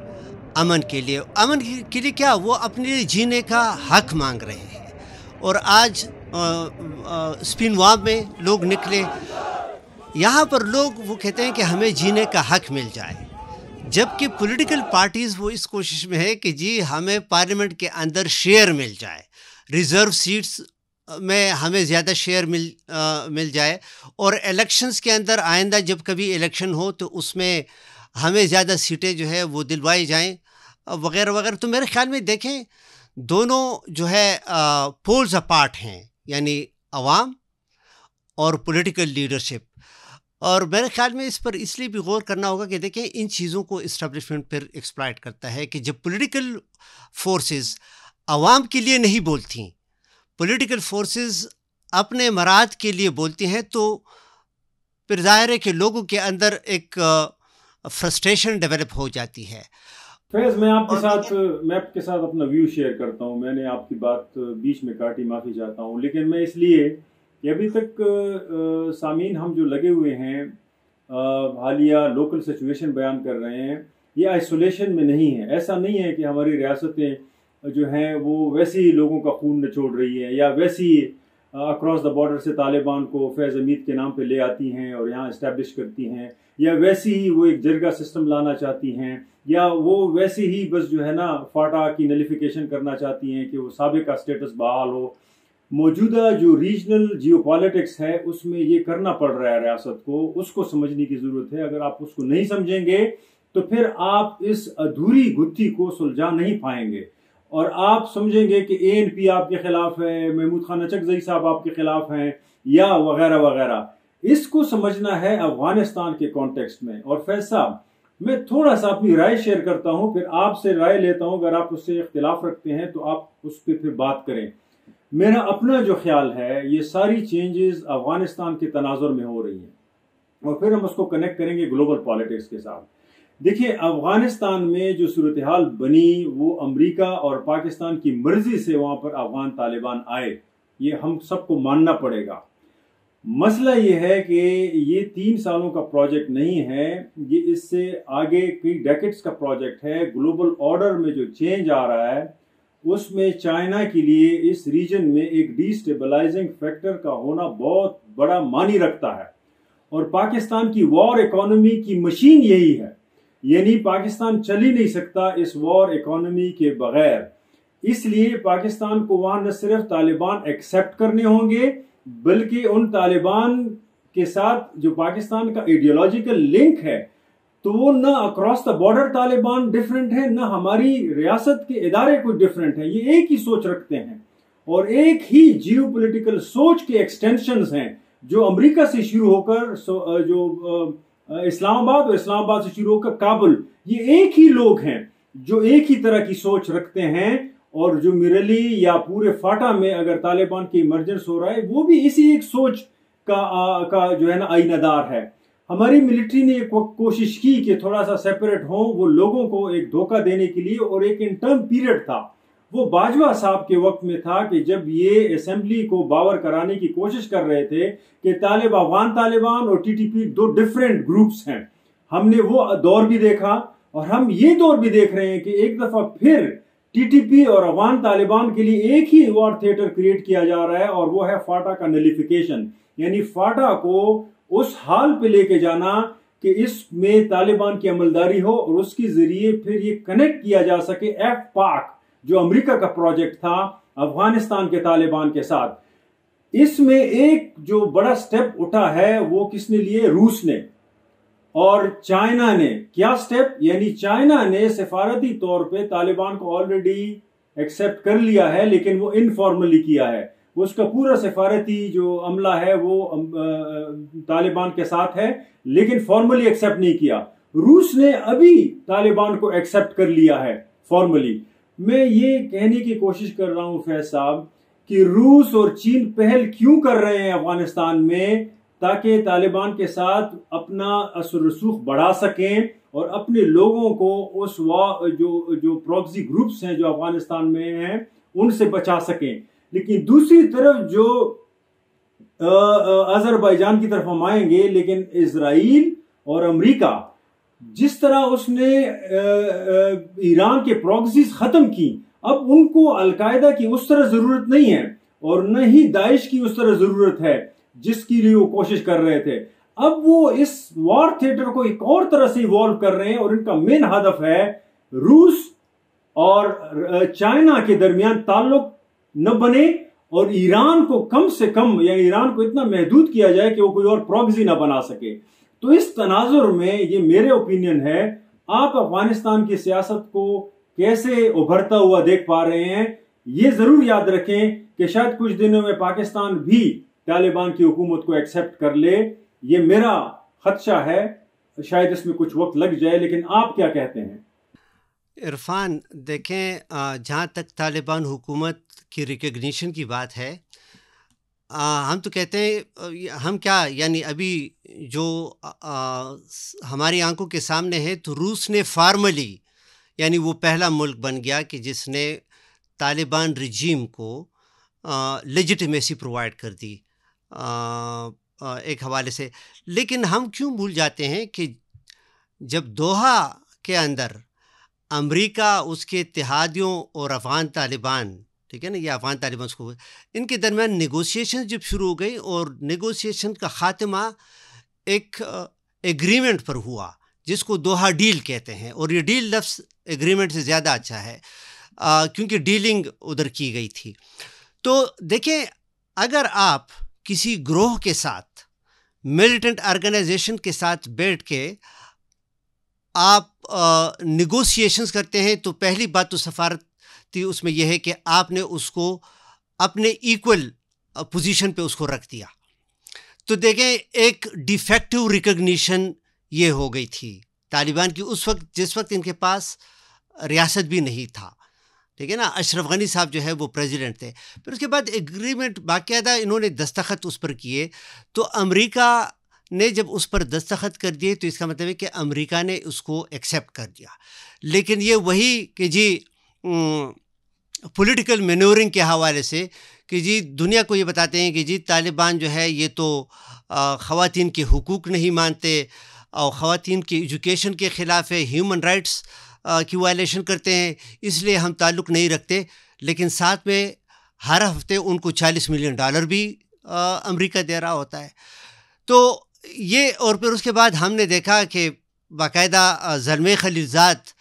امن کے لیے. امن کے لیے کیا؟ وہ اپنے جینے کا حق مانگ رہے ہیں. اور آج اسپینواب میں لوگ نکلے. یہاں پر لوگ وہ کہتے ہیں کہ ہمیں جینے کا حق مل جائے، جبکہ پولیٹیکل پارٹیز وہ اس کوشش میں ہے کہ جی ہمیں پارلیمنٹ کے اندر شیئر مل جائے، ریزرو سیٹس میں ہمیں زیادہ شیئر مل جائے، اور الیکشنز کے اندر آئندہ جب کبھی الیکشن ہو تو اس میں ہمیں زیادہ سیٹیں جو ہے وہ دلوائی جائیں وغیرہ وغیرہ. تو میرے خیال میں دیکھیں دونوں جو ہے پولز اپارٹ ہیں، یعنی عوام اور پولیٹیکل لیڈرشپ. اور میرے خیال میں اس پر اس لیے بھی غور کرنا ہوگا کہ دیکھیں ان چیزوں کو اسٹیبلشمنٹ پھر ایکسپلائٹ کرتا ہے کہ جب پولیٹیکل فورسز عوام کے لیے نہیں بولتی، پولیٹیکل فورسز اپنے مراد کے لیے بولتی ہیں، تو پھر ظاہر ہے کہ لوگوں کے اندر ایک فرسٹریشن ڈیولپ ہو جاتی ہے۔ فیض، میں آپ کے ساتھ اپنا ویو شیئر کرتا ہوں۔ میں نے آپ کی بات بیچ میں کاٹی، معافی چاہتا ہوں، لیکن میں اس لیے کہ ابھی تک سامعین ہم جو لگے ہوئے ہیں حالیہ لوکل سچویشن بیان کر رہے ہیں، یہ آئسولیشن میں نہیں ہے۔ ایسا نہیں ہے کہ ہماری ریاستیں جو ہیں وہ ویسے ہی لوگوں کا خون نچوڑ رہی ہیں، یا ویسی اکراس دا بارڈر سے طالبان کو فیض حمید کے نام پہ لے آتی ہیں اور یہاں اسٹیبلش کرتی ہیں، یا ویسی ہی وہ ایک جرگہ سسٹم لانا چاہتی ہیں، یا وہ ویسے ہی بس جو ہے نا فاٹا کی نلیفیکیشن کرنا چاہتی ہیں کہ وہ سابقہ سٹیٹس بحال ہو۔ موجودہ جو ریجنل جیو پالیٹکس ہے اس میں یہ کرنا پڑ رہا ہے ریاست کو، اس کو سمجھنے کی ضرورت ہے۔ اگر آپ اس کو نہیں سمجھیں گے تو پھر آپ اس ادھوری گتھی کو سلجھا نہیں پائیں گے، اور آپ سمجھیں گے کہ ANP آپ کے خلاف ہے، محمود خان اچکزئی صاحب آپ کے خلاف ہیں، یا وغیرہ وغیرہ۔ اس کو سمجھنا ہے افغانستان کے کانٹیکسٹ میں۔ اور فیض صاحب، میں تھوڑا سا اپنی رائے شیئر کرتا ہوں، پھر آپ سے رائے لیتا ہوں، اگر آپ اس سے اختلاف رکھتے ہیں تو آپ اس پہ پھر بات کریں۔ میرا اپنا جو خیال ہے، یہ ساری چینجز افغانستان کے تناظر میں ہو رہی ہیں، اور پھر ہم اس کو کنیکٹ کریں گے گلوبل پالیٹکس کے ساتھ۔ دیکھیں، افغانستان میں جو صورتحال بنی وہ امریکہ اور پاکستان کی مرضی سے وہاں پر افغان طالبان آئے، یہ ہم سب کو ماننا پڑے گا۔ مسئلہ یہ ہے کہ یہ 3 سالوں کا پروجیکٹ نہیں ہے، یہ اس سے آگے کئی ڈیکیڈز کا پروجیکٹ ہے۔ گلوبل آرڈر میں جو چینج آ رہا ہے اس میں چائنا کے لیے اس ریجن میں ایک ڈی سٹیبلائزنگ فیکٹر کا ہونا بہت بڑا معنی رکھتا ہے، اور پاکستان کی وار اکانومی کی مشین یہی ہے، یعنی پاکستان چل ہی نہیں سکتا اس وار اکانومی کے بغیر۔ اس لیے پاکستان کو وہاں نہ صرف طالبان ایکسیپٹ کرنے ہوں گے، بلکہ ان طالبان کے ساتھ جو پاکستان کا ایڈیولوجیکل لنک ہے، تو وہ نہ across the border Taliban different ہے، نہ ہماری ریاست کے ادارے کوئی ڈیفرنٹ ہے، یہ ایک ہی سوچ رکھتے ہیں، اور ایک ہی جیو پولیٹیکل سوچ کے ایکسٹینشنز ہیں، جو امریکہ سے شروع ہو کر جو اسلام آباد، اور اسلام آباد سے شروع ہو کر کابل، یہ ایک ہی لوگ ہیں جو ایک ہی طرح کی سوچ رکھتے ہیں۔ اور جو میرلی یا پورے فاٹا میں اگر طالبان کی ایمرجنس ہو رہا ہے، وہ بھی اسی ایک سوچ کا جو ہے نا آئینہ دار ہے۔ ہماری ملٹری نے ایک کوشش کی کہ تھوڑا سا سیپریٹ ہوں، وہ لوگوں کو ایک دھوکہ دینے کے لیے، اور ایک انٹرم پیریڈ تھا، وہ باجوہ صاحب کے وقت میں تھا کہ جب یہ اسمبلی کو باور کرانے کی کوشش کر رہے تھے کہ افغان طالبان اور TTP 2 ڈیفرنٹ گروپس ہیں۔ ہم نے وہ دور بھی دیکھا، اور ہم یہ دور بھی دیکھ رہے ہیں کہ ایک دفعہ پھر TTP اور افغان طالبان کے لیے ایک ہی وار تھیٹر کریٹ کیا جا رہا ہے، اور وہ ہے فاٹا کا نلیفیکیشن، یعنی فاٹا کو اس حال پہ لے کے جانا کہ اس میں طالبان کی عملداری ہو، اور اس کے ذریعے پھر یہ کنیکٹ کیا جا سکے FPAC جو امریکہ کا پروجیکٹ تھا افغانستان کے طالبان کے ساتھ۔ اس میں ایک جو بڑا سٹیپ اٹھا ہے وہ کس نے لیے؟ روس نے اور چائنا نے۔ کیا سٹیپ؟ یعنی چائنا نے سفارتی طور پہ طالبان کو آلریڈی ایکسیپٹ کر لیا ہے، لیکن وہ انفارملی کیا ہے، اس کا پورا سفارتی جو عملہ ہے وہ طالبان کے ساتھ ہے، لیکن فارملی ایکسیپٹ نہیں کیا۔ روس نے ابھی طالبان کو ایکسیپٹ کر لیا ہے فارملی۔ میں یہ کہنے کی کوشش کر رہا ہوں فیض صاحب کہ روس اور چین پہل کیوں کر رہے ہیں افغانستان میں، تاکہ طالبان کے ساتھ اپنا اثر رسوخ بڑھا سکیں اور اپنے لوگوں کو اس جو پروکسی گروپس ہیں جو افغانستان میں ہیں ان سے بچا سکیں۔ لیکن دوسری طرف جو آذربائیجان کی طرف ہم آئیں گے، لیکن اسرائیل اور امریکہ جس طرح اس نے ایران کے پروکسیز ختم کی، اب ان کو القاعدہ کی اس طرح ضرورت نہیں ہے، اور نہ ہی داعش کی اس طرح ضرورت ہے جس کے لیے وہ کوشش کر رہے تھے۔ اب وہ اس وار تھیٹر کو ایک اور طرح سے ایوالو کر رہے ہیں، اور ان کا مین ہدف ہے روس اور چائنا کے درمیان تعلق نہ بنے، اور ایران کو کم سے کم، یعنی ایران کو اتنا محدود کیا جائے کہ وہ کوئی اور پروکسی نہ بنا سکے۔ تو اس تناظر میں یہ میرے اوپینین ہے، آپ افغانستان کی سیاست کو کیسے ابھرتا ہوا دیکھ پا رہے ہیں؟ یہ ضرور یاد رکھیں کہ شاید کچھ دنوں میں پاکستان بھی طالبان کی حکومت کو ایکسیپٹ کر لے، یہ میرا خدشہ ہے، شاید اس میں کچھ وقت لگ جائے، لیکن آپ کیا کہتے ہیں؟ عرفان دیکھیں، جہاں تک طالبان حکومت کی ریکگنیشن کی بات ہے، ہم تو کہتے ہیں ہم کیا یعنی ابھی جو ہماری آنکھوں کے سامنے ہے تو روس نے فارملی یعنی وہ پہلا ملک بن گیا کہ جس نے طالبان رجیم کو لیجیٹمیسی پرووائڈ کر دی ایک حوالے سے. لیکن ہم کیوں بھول جاتے ہیں کہ جب دوحہ کے اندر امریکہ، اس کے اتحادیوں اور افغان طالبان، ٹھیک ہے نا، یہ افغان طالبان کو ان کے درمیان نیگوسیشن جب شروع ہو گئی اور نیگوسیشن کا خاتمہ ایک ایگریمنٹ پر ہوا جس کو دوحہ ڈیل کہتے ہیں، اور یہ ڈیل لفظ ایگریمنٹ سے زیادہ اچھا ہے کیونکہ ڈیلنگ ادھر کی گئی تھی. تو دیکھیں، اگر آپ کسی گروہ کے ساتھ، ملیٹنٹ آرگنائزیشن کے ساتھ بیٹھ کے آپ نیگوسیشنز کرتے ہیں تو پہلی بات تو سفارتی اس میں یہ ہے کہ آپ نے اس کو اپنے ایکول پوزیشن پہ اس کو رکھ دیا. تو دیکھیں، ایک ڈیفیکٹو ریکگنیشن یہ ہو گئی تھی طالبان کی اس وقت جس وقت ان کے پاس ریاست بھی نہیں تھا، ٹھیک ہے نا. اشرف غنی صاحب جو ہے وہ پریزیڈنٹ تھے. پھر اس کے بعد ایگریمنٹ باقاعدہ انہوں نے دستخط اس پر کیے. تو امریکہ نے جب اس پر دستخط کر دیے تو اس کا مطلب ہے کہ امریکہ نے اس کو ایکسیپٹ کر دیا. لیکن یہ وہی کہ جی پولیٹیکل مینورنگ کے حوالے سے کہ جی دنیا کو یہ بتاتے ہیں کہ جی طالبان جو ہے یہ تو خواتین کے حقوق نہیں مانتے اور خواتین کی ایجوکیشن کے خلاف ہے، ہیومن رائٹس کی وائلیشن کرتے ہیں، اس لیے ہم تعلق نہیں رکھتے. لیکن ساتھ میں ہر ہفتے ان کو $40 ملین بھی امریکہ دے رہا ہوتا ہے. تو یہ، اور پھر اس کے بعد ہم نے دیکھا کہ باقاعدہ زلمے خلیلزاد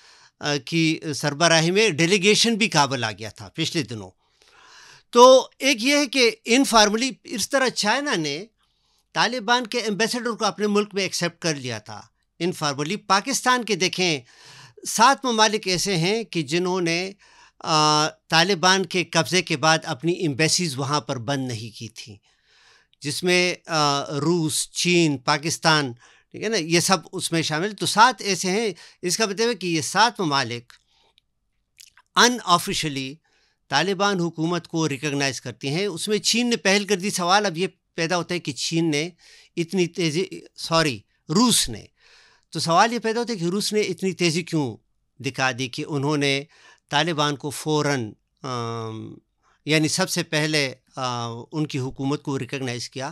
کی سربراہی میں ڈیلیگیشن بھی کابل آ گیا تھا پچھلے دنوں. تو ایک یہ ہے کہ انفارملی اس طرح چائنا نے طالبان کے ایمبیسڈر کو اپنے ملک میں ایکسیپٹ کر لیا تھا انفارملی. پاکستان کے دیکھیں 7 ممالک ایسے ہیں کہ جنہوں نے طالبان کے قبضے کے بعد اپنی ایمبیسیز وہاں پر بند نہیں کی تھیں، جس میں روس، چین، پاکستان، ٹھیک ہے نا، یہ سب اس میں شامل. تو 7 ایسے ہیں. اس کا مطلب ہے کہ یہ 7 ممالک ان آفیشلی طالبان حکومت کو ریکگنائز کرتی ہیں. اس میں چین نے پہل کر دی. سوال اب یہ پیدا ہوتا ہے کہ چین نے اتنی تیزی، روس نے، تو سوال یہ پیدا ہوتا ہے کہ روس نے اتنی تیزی کیوں دکھا دی کہ انہوں نے طالبان کو فوراً یعنی سب سے پہلے ان کی حکومت کو ریکگنائز کیا.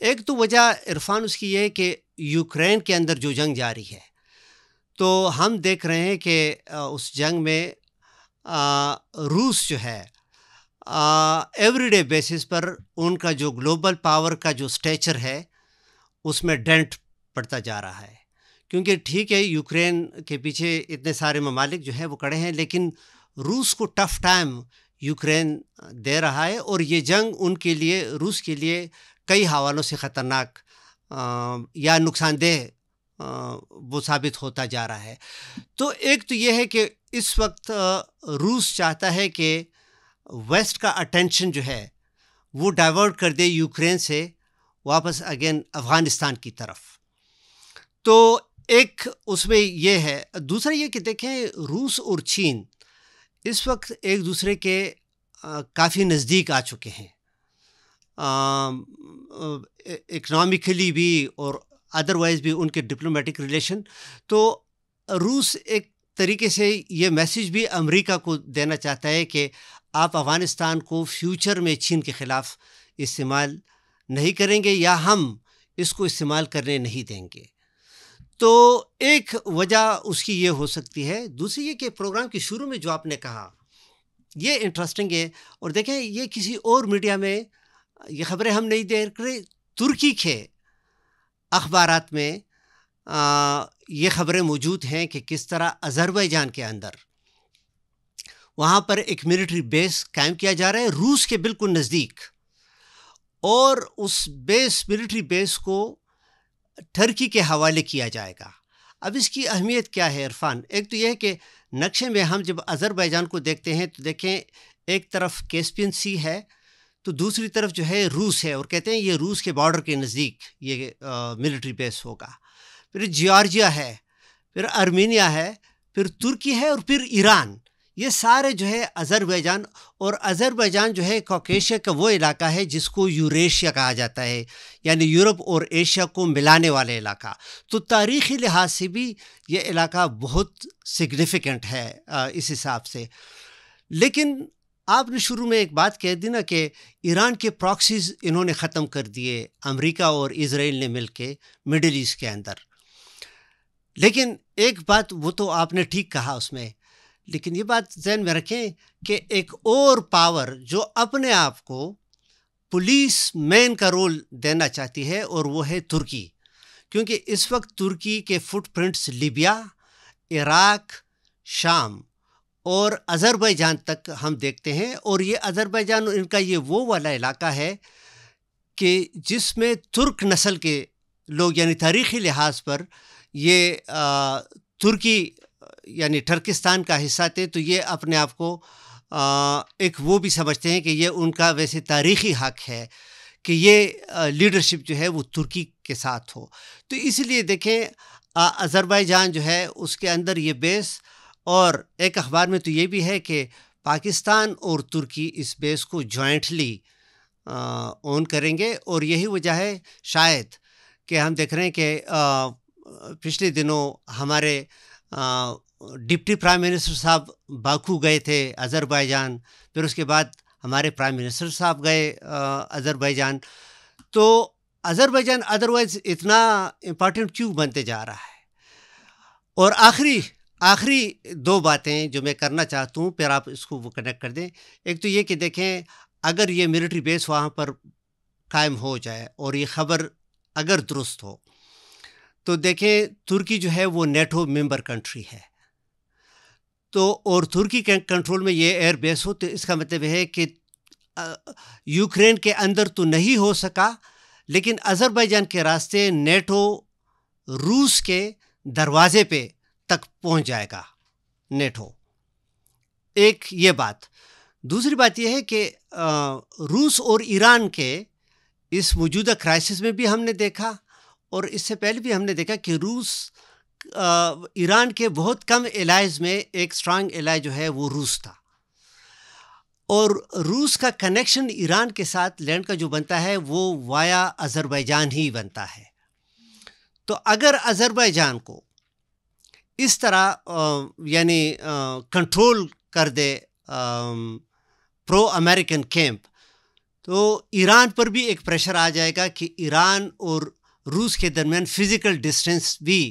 ایک تو وجہ عرفان اس کی یہ ہے کہ یوکرین کے اندر جو جنگ جاری ہے، تو ہم دیکھ رہے ہیں کہ اس جنگ میں روس جو ہے ایوری ڈے بیسس پر ان کا جو گلوبل پاور کا جو سٹیچر ہے اس میں ڈینٹ پڑتا جا رہا ہے. کیونکہ ٹھیک ہے یوکرین کے پیچھے اتنے سارے ممالک جو ہیں وہ کڑے ہیں، لیکن روس کو ٹف ٹائم یوکرین دے رہا ہے، اور یہ جنگ ان کے لیے، روس کے لیے کئی حوالوں سے خطرناک یا نقصان دہ وہ ثابت ہوتا جا رہا ہے. تو ایک تو یہ ہے کہ اس وقت روس چاہتا ہے کہ ویسٹ کا اٹینشن جو ہے وہ ڈائیورٹ کر دے یوکرین سے واپس اگین افغانستان کی طرف. تو ایک اس میں یہ ہے. دوسرا یہ کہ دیکھیں روس اور چین اس وقت ایک دوسرے کے کافی نزدیک آ چکے ہیں، اکنامکلی بھی اور ادروائز بھی ان کے ڈپلومیٹک ریلیشن. تو روس ایک طریقے سے یہ میسیج بھی امریکہ کو دینا چاہتا ہے کہ آپ افغانستان کو فیوچر میں چین کے خلاف استعمال نہیں کریں گے یا ہم اس کو استعمال کرنے نہیں دیں گے. تو ایک وجہ اس کی یہ ہو سکتی ہے. دوسری یہ کہ پروگرام کے شروع میں جو آپ نے کہا یہ انٹرسٹنگ ہے، اور دیکھیں یہ کسی اور میڈیا میں یہ خبریں ہم نہیں دیکھ رہے. ترکی کے اخبارات میں یہ خبریں موجود ہیں کہ کس طرح آذربائیجان کے اندر وہاں پر ایک ملٹری بیس قائم کیا جا رہا ہے روس کے بالکل نزدیک، اور اس ملٹری بیس کو ٹرکی کے حوالے کیا جائے گا. اب اس کی اہمیت کیا ہے عرفان؟ ایک تو یہ ہے کہ نقشے میں ہم جب آذربائیجان کو دیکھتے ہیں تو دیکھیں ایک طرف کیسپین سی ہے تو دوسری طرف جو ہے روس ہے، اور کہتے ہیں یہ روس کے بارڈر کے نزدیک یہ ملٹری بیس ہوگا. پھر جیارجیا ہے، پھر ارمینیا ہے، پھر ترکی ہے، اور پھر ایران. یہ سارے جو ہے آذربائیجان، اور آذربائیجان جو ہے کوکیشیا کا وہ علاقہ ہے جس کو یوریشیا کہا جاتا ہے، یعنی یورپ اور ایشیا کو ملانے والے علاقہ. تو تاریخی لحاظ سے بھی یہ علاقہ بہت سگنیفیکنٹ ہے اس حساب سے. لیکن آپ نے شروع میں ایک بات کہہ دی نا کہ ایران کے پراکسیز انہوں نے ختم کر دیے امریکہ اور اسرائیل نے مل کے مڈل ایسٹ کے اندر. لیکن ایک بات وہ تو آپ نے ٹھیک کہا اس میں، لیکن یہ بات ذہن میں رکھیں کہ ایک اور پاور جو اپنے آپ کو پولیس مین کا رول دینا چاہتی ہے، اور وہ ہے ترکی. کیونکہ اس وقت ترکی کے فٹ پرنٹس لیبیا، عراق، شام اور آذربائیجان تک ہم دیکھتے ہیں. اور یہ آذربائیجان ان کا یہ وہ والا علاقہ ہے کہ جس میں ترک نسل کے لوگ، یعنی تاریخی لحاظ پر یہ ترکی یعنی ٹرکستان کا حصہ تھے. تو یہ اپنے آپ کو ایک وہ بھی سمجھتے ہیں کہ یہ ان کا ویسے تاریخی حق ہے کہ یہ لیڈرشپ جو ہے وہ ترکی کے ساتھ ہو. تو اس لیے دیکھیں آذربائیجان جو ہے اس کے اندر یہ بیس، اور ایک اخبار میں تو یہ بھی ہے کہ پاکستان اور ترکی اس بیس کو جوائنٹلی اون کریں گے. اور یہی وجہ ہے شاید کہ ہم دیکھ رہے ہیں کہ پچھلے دنوں ہمارے ڈپٹی پرائم منسٹر صاحب باکو گئے تھے آذربائیجان، پھر اس کے بعد ہمارے پرائم منسٹر صاحب گئے آذربائیجان. تو آذربائیجان ادروائز اتنا امپارٹنٹ کیوں بنتے جا رہا ہے؟ اور آخری دو باتیں جو میں کرنا چاہتا ہوں، پھر آپ اس کو وہ کنیکٹ کر دیں. ایک تو یہ کہ دیکھیں اگر یہ ملٹری بیس وہاں پر قائم ہو جائے اور یہ خبر اگر درست ہو، تو دیکھیں ترکی جو ہے وہ نیٹو ممبر کنٹری ہے. تو اور ترکی کے کنٹرول میں یہ ایئر بیس ہو، تو اس کا مطلب ہے کہ یوکرین کے اندر تو نہیں ہو سکا، لیکن آذربائیجان کے راستے نیٹو روس کے دروازے پہ تک پہنچ جائے گا نیٹو. ایک یہ بات. دوسری بات یہ ہے کہ روس اور ایران کے اس موجودہ کرائسس میں بھی ہم نے دیکھا، اور اس سے پہلے بھی ہم نے دیکھا کہ روس ایران کے بہت کم الائز میں ایک اسٹرانگ الائے جو ہے وہ روس تھا. اور روس کا کنیکشن ایران کے ساتھ لینڈ کا جو بنتا ہے وہ وایا آذربائیجان ہی بنتا ہے. تو اگر آذربائیجان کو اس طرح یعنی کنٹرول کر دے پرو امریکن کیمپ، تو ایران پر بھی ایک پریشر آ جائے گا کہ ایران اور روس کے درمیان فزیکل ڈسٹینس بھی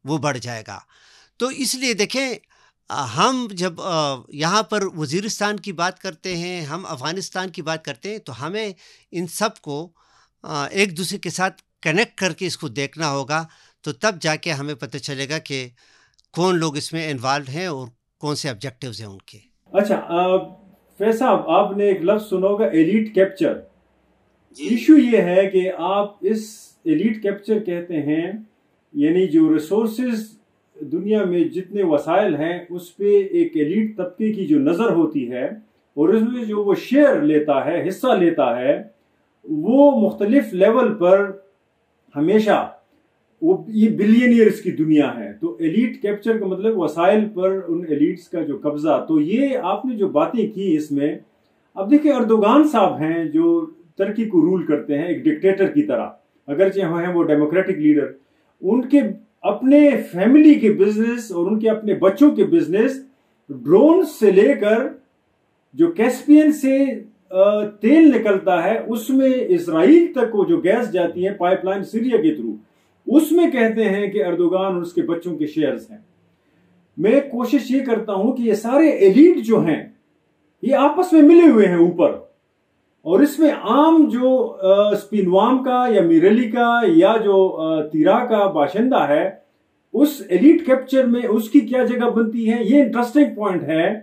وہ بڑھ جائے گا. تو اس لیے دیکھیں ہم جب یہاں پر وزیرستان کی بات کرتے ہیں، ہم افغانستان کی بات کرتے ہیں، تو ہمیں ان سب کو ایک دوسرے کے ساتھ کنیکٹ کر کے اس کو دیکھنا ہوگا. تو تب جا کے ہمیں پتہ چلے گا کہ کون لوگ اس میں انوالوڈ ہیں اور کون سے آبجیکٹیوز ہیں ان کے. اچھا فیض صاحب، آپ نے ایک لفظ سنا ہوگا ایلیٹ کیپچر. ایشو یہ ہے کہ آپ اس ایلیٹ کیپچر کہتے ہیں، یعنی جو ریسورسز دنیا میں جتنے وسائل ہیں اس پہ ایک ایلیٹ طبقے کی جو نظر ہوتی ہے، اور اس میں جو وہ شیئر لیتا ہے، حصہ لیتا ہے، وہ مختلف لیول پر ہمیشہ یہ بلینئرز کی دنیا ہے. تو ایلیٹ کیپچر کا مطلب وسائل پر ان ایلیٹس کا جو قبضہ. تو یہ آپ نے جو باتیں کی اس میں، اب دیکھیں اردوغان صاحب ہیں جو ترکی کو رول کرتے ہیں ایک ڈکٹیٹر کی طرح، اگرچہ ہیں وہ ڈیموکریٹک لیڈر. ان کے اپنے فیملی کے بزنس اور ان کے اپنے بچوں کے بزنس، ڈرون سے لے کر جو کیسپین سے تیل نکلتا ہے اس میں اسرائیل تک وہ جو گیس جاتی ہے پائپ لائن سیریا کے تھرو، اس میں کہتے ہیں کہ اردوغان اور اس کے بچوں کے شیئرز ہیں. میں کوشش یہ کرتا ہوں کہ یہ سارے ایلیٹ جو ہیں یہ آپس میں ملے ہوئے ہیں اوپر، اور اس میں عام جو سپینوام کا یا میرلی کا یا جو تیرا کا باشندہ ہے، اس ایلیٹ کیپچر میں اس کی کیا جگہ بنتی ہے. یہ انٹرسٹنگ پوائنٹ ہے.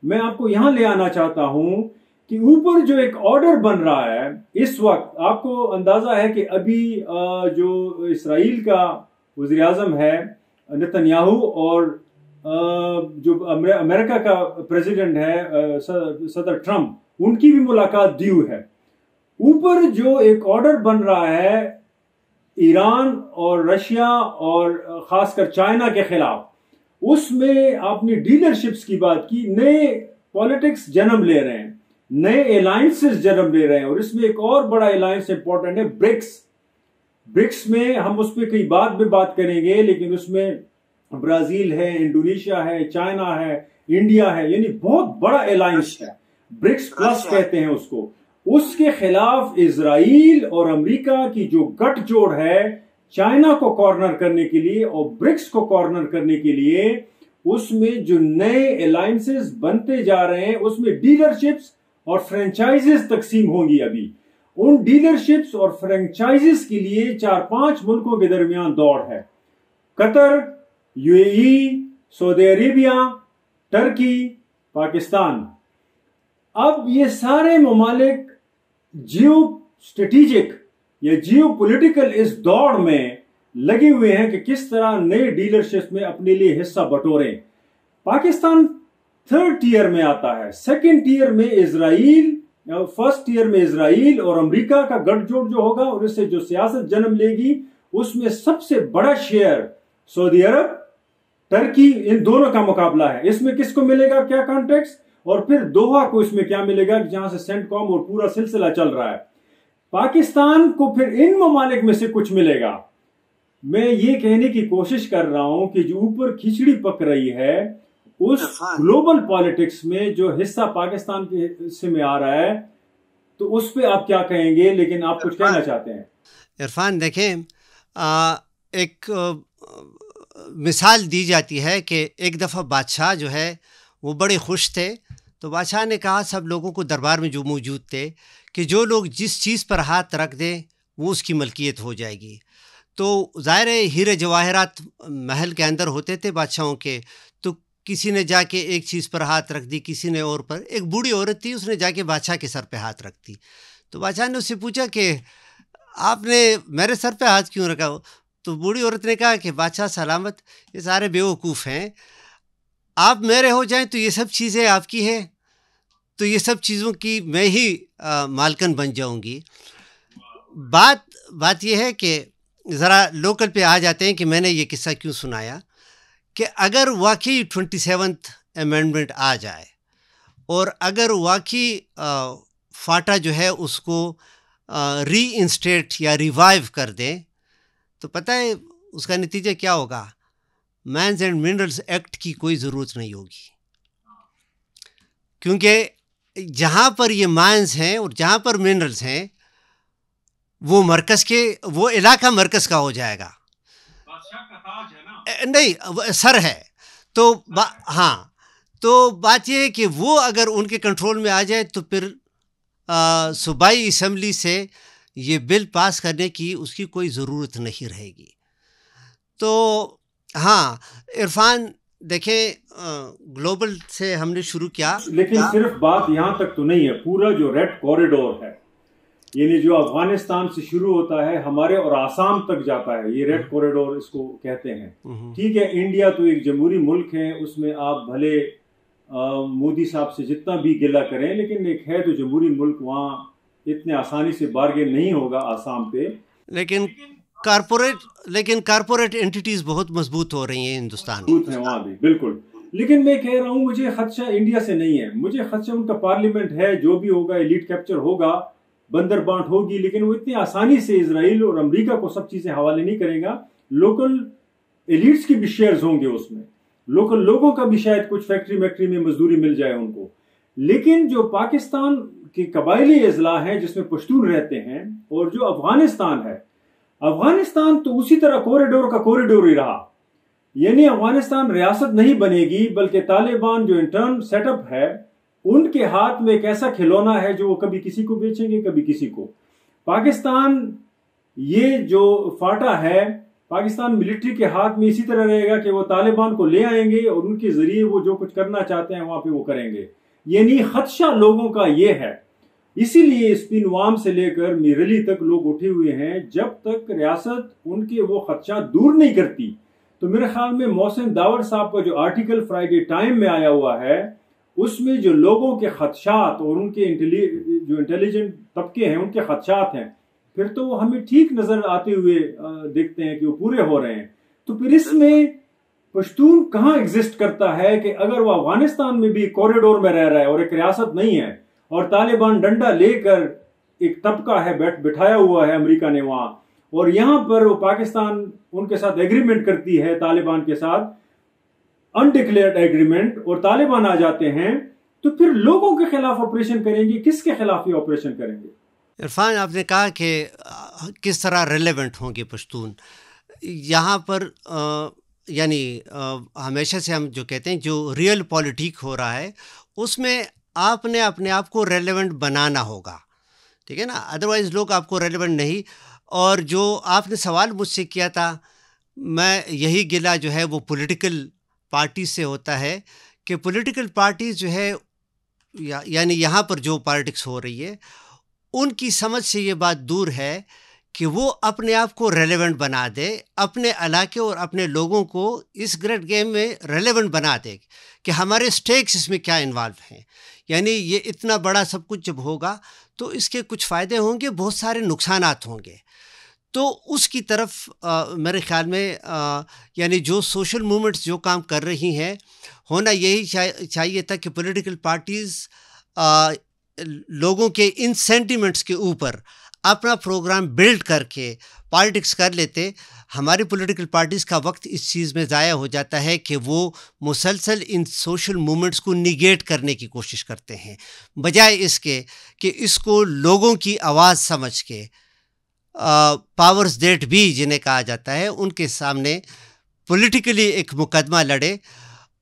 میں آپ کو یہاں لے آنا چاہتا ہوں کہ اوپر جو ایک آرڈر بن رہا ہے اس وقت، آپ کو اندازہ ہے کہ ابھی جو اسرائیل کا وزیر اعظم ہے نتنیاہو، اور جو امریکہ کا پریزیڈنٹ ہے صدر ٹرمپ، ان کی بھی ملاقات ڈیو ہے. اوپر جو ایک آرڈر بن رہا ہے ایران اور رشیا اور خاص کر چائنا کے خلاف، اس میں آپ نے ڈیلرشپس کی بات کی. نئے پالیٹکس جنم لے رہے ہیں، نئے الائنسز جنم لے رہے ہیں، اور اس میں ایک اور بڑا الائنس امپورٹنٹ ہے برکس میں. ہم اس پہ کئی بعد میں بات کریں گے، لیکن اس میں برازیل ہے، انڈونیشیا ہے، چائنا ہے، انڈیا ہے، یعنی بہت بڑا الائنس ہے. برکس پلس کہتے ہیں اس کو. اس کے خلاف اسرائیل اور امریکہ کی جو گٹھ جوڑ ہے چائنا کو کارنر کرنے کے لیے اور برکس کو کارنر کرنے کے لیے، اس میں جو نئے الائنسز بنتے جا رہے ہیں، اس میں ڈیلرشپس اور فرینچائزز تقسیم ہوں گی. ابھی ان ڈیلرشپس اور فرینچائزز کے لیے 4-5 ملکوں کے درمیان دوڑ ہے: Qatar, U A E, Saudi Arabia, Turkey, Pakistan. اب یہ سارے ممالک جیو اسٹریٹجک یا جیو پولیٹیکل اس دوڑ میں لگے ہوئے ہیں کہ کس طرح نئے ڈیلرشپ میں اپنے لیے حصہ بٹوریں. پاکستان 3rd ٹیئر میں آتا ہے. 2nd ٹیئر میں اسرائیل، 1st ٹیئر میں اسرائیل اور امریکہ کا گٹھ جوڑ جو ہوگا اور اس سے جو سیاست جنم لے گی، اس میں سب سے بڑا شیئر سعودی عرب، ٹرکی، ان دونوں کا مقابلہ ہے. اس میں کس کو ملے گا کیا کانٹیکس، اور پھر دوحہ کو اس میں کیا ملے گا جہاں سے سینٹ کام اور پورا سلسلہ چل رہا ہے. پاکستان کو پھر ان ممالک میں سے کچھ ملے گا. میں یہ کہنے کی کوشش کر رہا ہوں کہ جو اوپر کھچڑی پک رہی ہے اس گلوبل پالیٹکس میں جو حصہ پاکستان کے حصے میں آ رہا ہے، تو اس پہ آپ کیا کہیں گے؟ لیکن آپ کچھ کہنا چاہتے ہیں. عرفان دیکھیں، ایک مثال دی جاتی ہے کہ ایک دفعہ بادشاہ جو ہے وہ بڑے خوش تھے، تو بادشاہ نے کہا سب لوگوں کو دربار میں جو موجود تھے کہ جو لوگ جس چیز پر ہاتھ رکھ دیں وہ اس کی ملکیت ہو جائے گی. تو ظاہر ہے ہیرے جواہرات محل کے اندر ہوتے تھے بادشاہوں کے، تو کسی نے جا کے ایک چیز پر ہاتھ رکھ دی، کسی نے اور پر. ایک بوڑھی عورت تھی، اس نے جا کے بادشاہ کے سر پہ ہاتھ رکھ دی. تو بادشاہ نے اس سے پوچھا کہ آپ نے میرے سر پہ ہاتھ کیوں رکھا؟ تو بوڑھی عورت نے کہا کہ بادشاہ سلامت، یہ سارے بیوقوف ہیں، آپ میرے ہو جائیں تو یہ سب چیزیں آپ کی ہیں، تو یہ سب چیزوں کی میں ہی مالکن بن جاؤں گی. بات یہ ہے کہ ذرا لوکل پہ آ جاتے ہیں کہ میں نے یہ قصہ کیوں سنایا، کہ اگر واقعی 27th امینڈمنٹ آ جائے اور اگر واقعی فاٹا جو ہے اس کو ری انسٹیٹ یا ریوائیو کر دیں، تو پتہ ہے اس کا نتیجہ کیا ہوگا؟ مائنز اینڈ منرلز ایکٹ کی کوئی ضرورت نہیں ہوگی، کیونکہ جہاں پر یہ مائنز ہیں اور جہاں پر منرلز ہیں وہ وہ علاقہ مرکز کا ہو جائے گا. نہیں، سر ہے. تو ہاں، تو بات یہ ہے کہ وہ اگر ان کے کنٹرول میں آ جائے تو پھر صوبائی اسمبلی سے یہ بل پاس کرنے کی اس کی کوئی ضرورت نہیں رہے گی. تو ہاں عرفان دیکھیں، گلوبل سے ہم نے شروع کیا، لیکن صرف بات یہاں تک تو نہیں ہے. پورا جو ریڈ کوریڈور ہے، یعنی جو افغانستان سے شروع ہوتا ہے ہمارے اور آسام تک جاتا ہے، یہ ریڈ کوریڈور اس کو کہتے ہیں. ٹھیک ہے، انڈیا تو ایک جمہوری ملک ہے، اس میں آپ بھلے مودی صاحب سے جتنا بھی گلہ کریں، لیکن ایک ہے تو جمہوری ملک، وہاں اتنے آسانی سے بارگین نہیں ہوگا آسام پہ. لیکن کارپوریٹ انٹیٹیز بہت مضبوط ہو رہی ہیں ہندوستان میں، مضبوط ہیں وہاں بھی، بالکل. لیکن میں کہہ رہا ہوں مجھے خدشہ انڈیا سے نہیں ہے، مجھے خدشہ ان کا پارلیمنٹ ہے. جو بھی ہوگا ایلیٹ کیپچر ہوگا، بندر بانٹ ہوگی، لیکن وہ اتنی آسانی سے اسرائیل اور امریکہ کو سب چیزیں حوالے نہیں کرے گا. لوکل ایلیٹس کی بھی شیئرز ہوں گے اس میں، لوکل لوگوں کا بھی شاید کچھ فیکٹری میں مزدوری مل جائے ان کو. لیکن جو پاکستان کے قبائلی اضلاع ہیں جس میں پشتون رہتے ہیں، اور جو افغانستان ہے، افغانستان تو اسی طرح کوریڈور کا کوریڈور ہی رہا. یعنی افغانستان ریاست نہیں بنے گی، بلکہ طالبان جو انٹرن سیٹ اپ ہے ان کے ہاتھ میں ایک ایسا کھلونا ہے جو وہ کبھی کسی کو بیچیں گے، کبھی کسی کو. پاکستان یہ جو فاٹا ہے، پاکستان ملٹری کے ہاتھ میں اسی طرح رہے گا کہ وہ طالبان کو لے آئیں گے اور ان کے ذریعے وہ جو کچھ کرنا چاہتے ہیں وہاں پہ وہ کریں گے. یعنی خدشہ لوگوں کا یہ ہے. اسی لیے اسپینوام سے لے کر میرلی تک لوگ اٹھے ہوئے ہیں. جب تک ریاست ان کے وہ خدشات دور نہیں کرتی، تو میرے خیال میں محسن داور صاحب کا جو آرٹیکل فرائیڈے ٹائم میں آیا ہوا ہے، اس میں جو لوگوں کے خدشات اور ان کے جو انٹیلیجنٹ طبقے ہیں ان کے خدشات ہیں، پھر تو وہ ہمیں ٹھیک نظر آتے ہوئے دیکھتے ہیں کہ وہ پورے ہو رہے ہیں. تو پھر اس میں پشتون کہاں ایگزسٹ کرتا ہے کہ اگر وہ افغانستان میں بھی کوریڈور میں رہ رہا ہے اور ایک ریاست نہیں ہے، اور طالبان ڈنڈا لے کر ایک طبقہ ہے بٹھایا ہوا ہے امریکہ نے وہاں، اور یہاں پر وہ پاکستان ان کے ساتھ ایگریمنٹ کرتی ہے طالبان کے ساتھ، انڈکلیئرڈ ایگریمنٹ، اور طالبان آ جاتے ہیں، تو پھر لوگوں کے خلاف آپریشن کریں گے، کس کے خلاف یہ آپریشن کریں گے؟ عرفان، آپ نے کہا کہ کس طرح ریلیونٹ ہوں گے پشتون. یہاں پر یعنی ہمیشہ سے ہم جو کہتے ہیں جو ریئل پولیٹک ہو رہا ہے اس میں آپ نے اپنے آپ کو ریلیونٹ بنانا ہوگا، ٹھیک ہے نا، ادروائز لوگ آپ کو ریلیونٹ نہیں. اور جو آپ نے سوال مجھ سے کیا تھا، میں یہی گلہ جو ہے وہ پولیٹیکل پارٹی سے ہوتا ہے کہ پولیٹیکل پارٹیز جو ہے یعنی یہاں پر جو پالیٹکس ہو رہی ہے ان کی سمجھ سے یہ بات دور ہے کہ وہ اپنے آپ کو ریلیونٹ بنا دے، اپنے علاقے اور اپنے لوگوں کو اس گریٹ گیم میں ریلیونٹ بنا دے کہ ہمارے سٹیکس اس میں کیا انوالو ہیں. یعنی یہ اتنا بڑا سب کچھ جب ہوگا تو اس کے کچھ فائدے ہوں گے، بہت سارے نقصانات ہوں گے. تو اس کی طرف میرے خیال میں یعنی جو سوشل موومنٹس جو کام کر رہی ہیں، ہونا یہی چاہیے تھا کہ پولیٹیکل پارٹیز لوگوں کے ان سینٹیمنٹس کے اوپر اپنا پروگرام بلڈ کر کے پالیٹکس کر لیتے. ہماری پولیٹیکل پارٹیز کا وقت اس چیز میں ضائع ہو جاتا ہے کہ وہ مسلسل ان سوشل موومنٹس کو نیگیٹ کرنے کی کوشش کرتے ہیں، بجائے اس کے کہ اس کو لوگوں کی آواز سمجھ کے پاورز دیٹ بی جنہیں کہا جاتا ہے ان کے سامنے پولیٹیکلی ایک مقدمہ لڑے.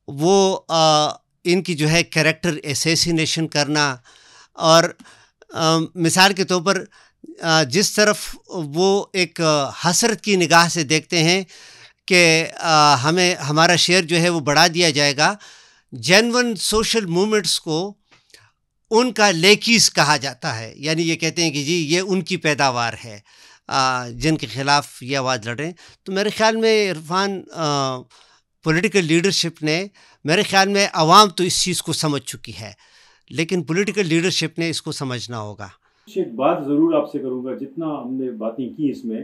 وہ ان کی جو ہے کریکٹر اسیسینیشن کرنا، اور مثال کے طور پر جس طرف وہ ایک حسرت کی نگاہ سے دیکھتے ہیں کہ ہمیں ہمارا شیئر جو ہے وہ بڑھا دیا جائے گا، جینون سوشل موومنٹس کو ان کا لیکیز کہا جاتا ہے. یعنی یہ کہتے ہیں کہ جی یہ ان کی پیداوار ہے جن کے خلاف یہ آواز لڑیں. تو میرے خیال میں عرفان پولیٹیکل لیڈرشپ نے، میرے خیال میں عوام تو اس چیز کو سمجھ چکی ہے، لیکن پولیٹیکل لیڈرشپ نے اس کو سمجھنا ہوگا. ایک بات ضرور آپ سے کروں گا، جتنا ہم نے باتیں کی اس میں،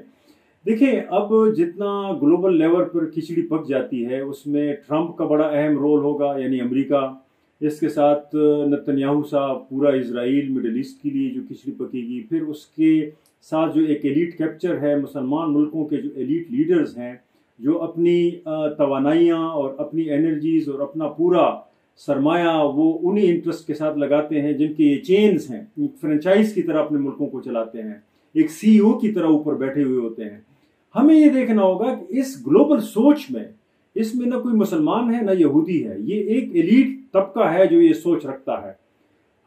دیکھیں اب جتنا گلوبل لیول پر کھچڑی پک جاتی ہے اس میں ٹرمپ کا بڑا اہم رول ہوگا، یعنی امریکہ، اس کے ساتھ نتنیاہو صاحب، پورا اسرائیل، مڈل ایسٹ کے لیے جو کھچڑی پکے گی، پھر اس کے ساتھ جو ایک ایلیٹ کیپچر ہے، مسلمان ملکوں کے جو ایلیٹ لیڈرز ہیں جو اپنی توانائیاں اور اپنی انرجیز اور اپنا پورا سرمایہ وہ انہی انٹرسٹ کے ساتھ لگاتے ہیں جن کے یہ چینز ہیں، فرنچائز کی طرح اپنے ملکوں کو چلاتے ہیں، ایک سی او کی طرح اوپر بیٹھے ہوئے ہوتے ہیں. ہمیں یہ دیکھنا ہوگا کہ اس گلوبل سوچ میں، اس میں نہ کوئی مسلمان ہے نہ یہودی ہے، یہ ایک ایلیٹ طبقہ ہے جو یہ سوچ رکھتا ہے.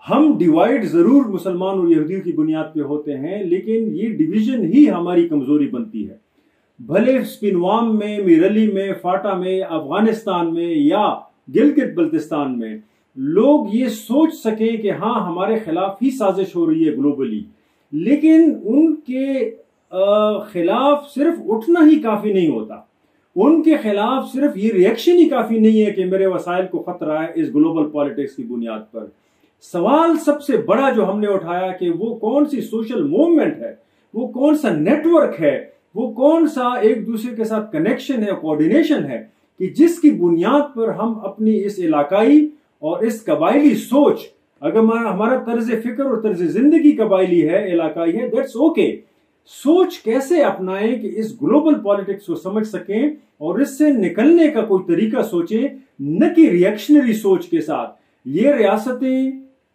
ہم ڈیوائیڈ ضرور مسلمان اور یہودیوں کی بنیاد پہ ہوتے ہیں، لیکن یہ ڈویژن ہی ہماری کمزوری بنتی ہے. بھلے سپنوام میں، میرلی میں، فاٹا میں، افغانستان میں یا گلگت بلتستان میں لوگ یہ سوچ سکیں کہ ہاں ہمارے خلاف ہی سازش ہو رہی ہے گلوبلی، لیکن ان کے خلاف صرف اٹھنا ہی کافی نہیں ہوتا، ان کے خلاف صرف یہ ریئیکشن ہی کافی نہیں ہے کہ میرے وسائل کو خطرہ ہے اس گلوبل پالیٹکس کی بنیاد پر. سوال سب سے بڑا جو ہم نے اٹھایا کہ وہ کون سی سوشل موومنٹ ہے، وہ کون سا نیٹ ورک ہے، وہ کون سا ایک دوسرے کے ساتھ کنیکشن ہے، کوآرڈینیشن ہے، کہ جس کی بنیاد پر ہم اپنی اس علاقائی اور اس قبائلی سوچ، اگر ہمارا طرز فکر اور طرز زندگی قبائلی ہے، علاقائی ہے، دیٹس اوکے، سوچ کیسے اپنائیں کہ اس گلوبل پالیٹکس کو سمجھ سکیں اور اس سے نکلنے کا کوئی طریقہ سوچیں، نہ کہ ریئیکشنری سوچ کے ساتھ. یہ ریاستیں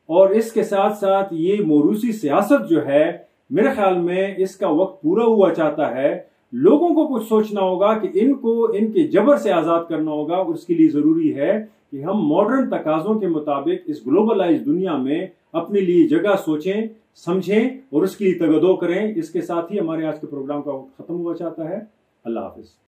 اور اس کے ساتھ ساتھ یہ موروثی سیاست جو ہے، میرے خیال میں اس کا وقت پورا ہوا چاہتا ہے. لوگوں کو کچھ سوچنا ہوگا کہ ان کو ان کے جبر سے آزاد کرنا ہوگا، اور اس کے لیے ضروری ہے کہ ہم ماڈرن تقاضوں کے مطابق اس گلوبلائز دنیا میں اپنے لیے جگہ سوچیں، سمجھیں اور اس کے لیے تگدو کریں. اس کے ساتھ ہی ہمارے آج کے پروگرام کا وقت ختم ہوا چاہتا ہے. اللہ حافظ.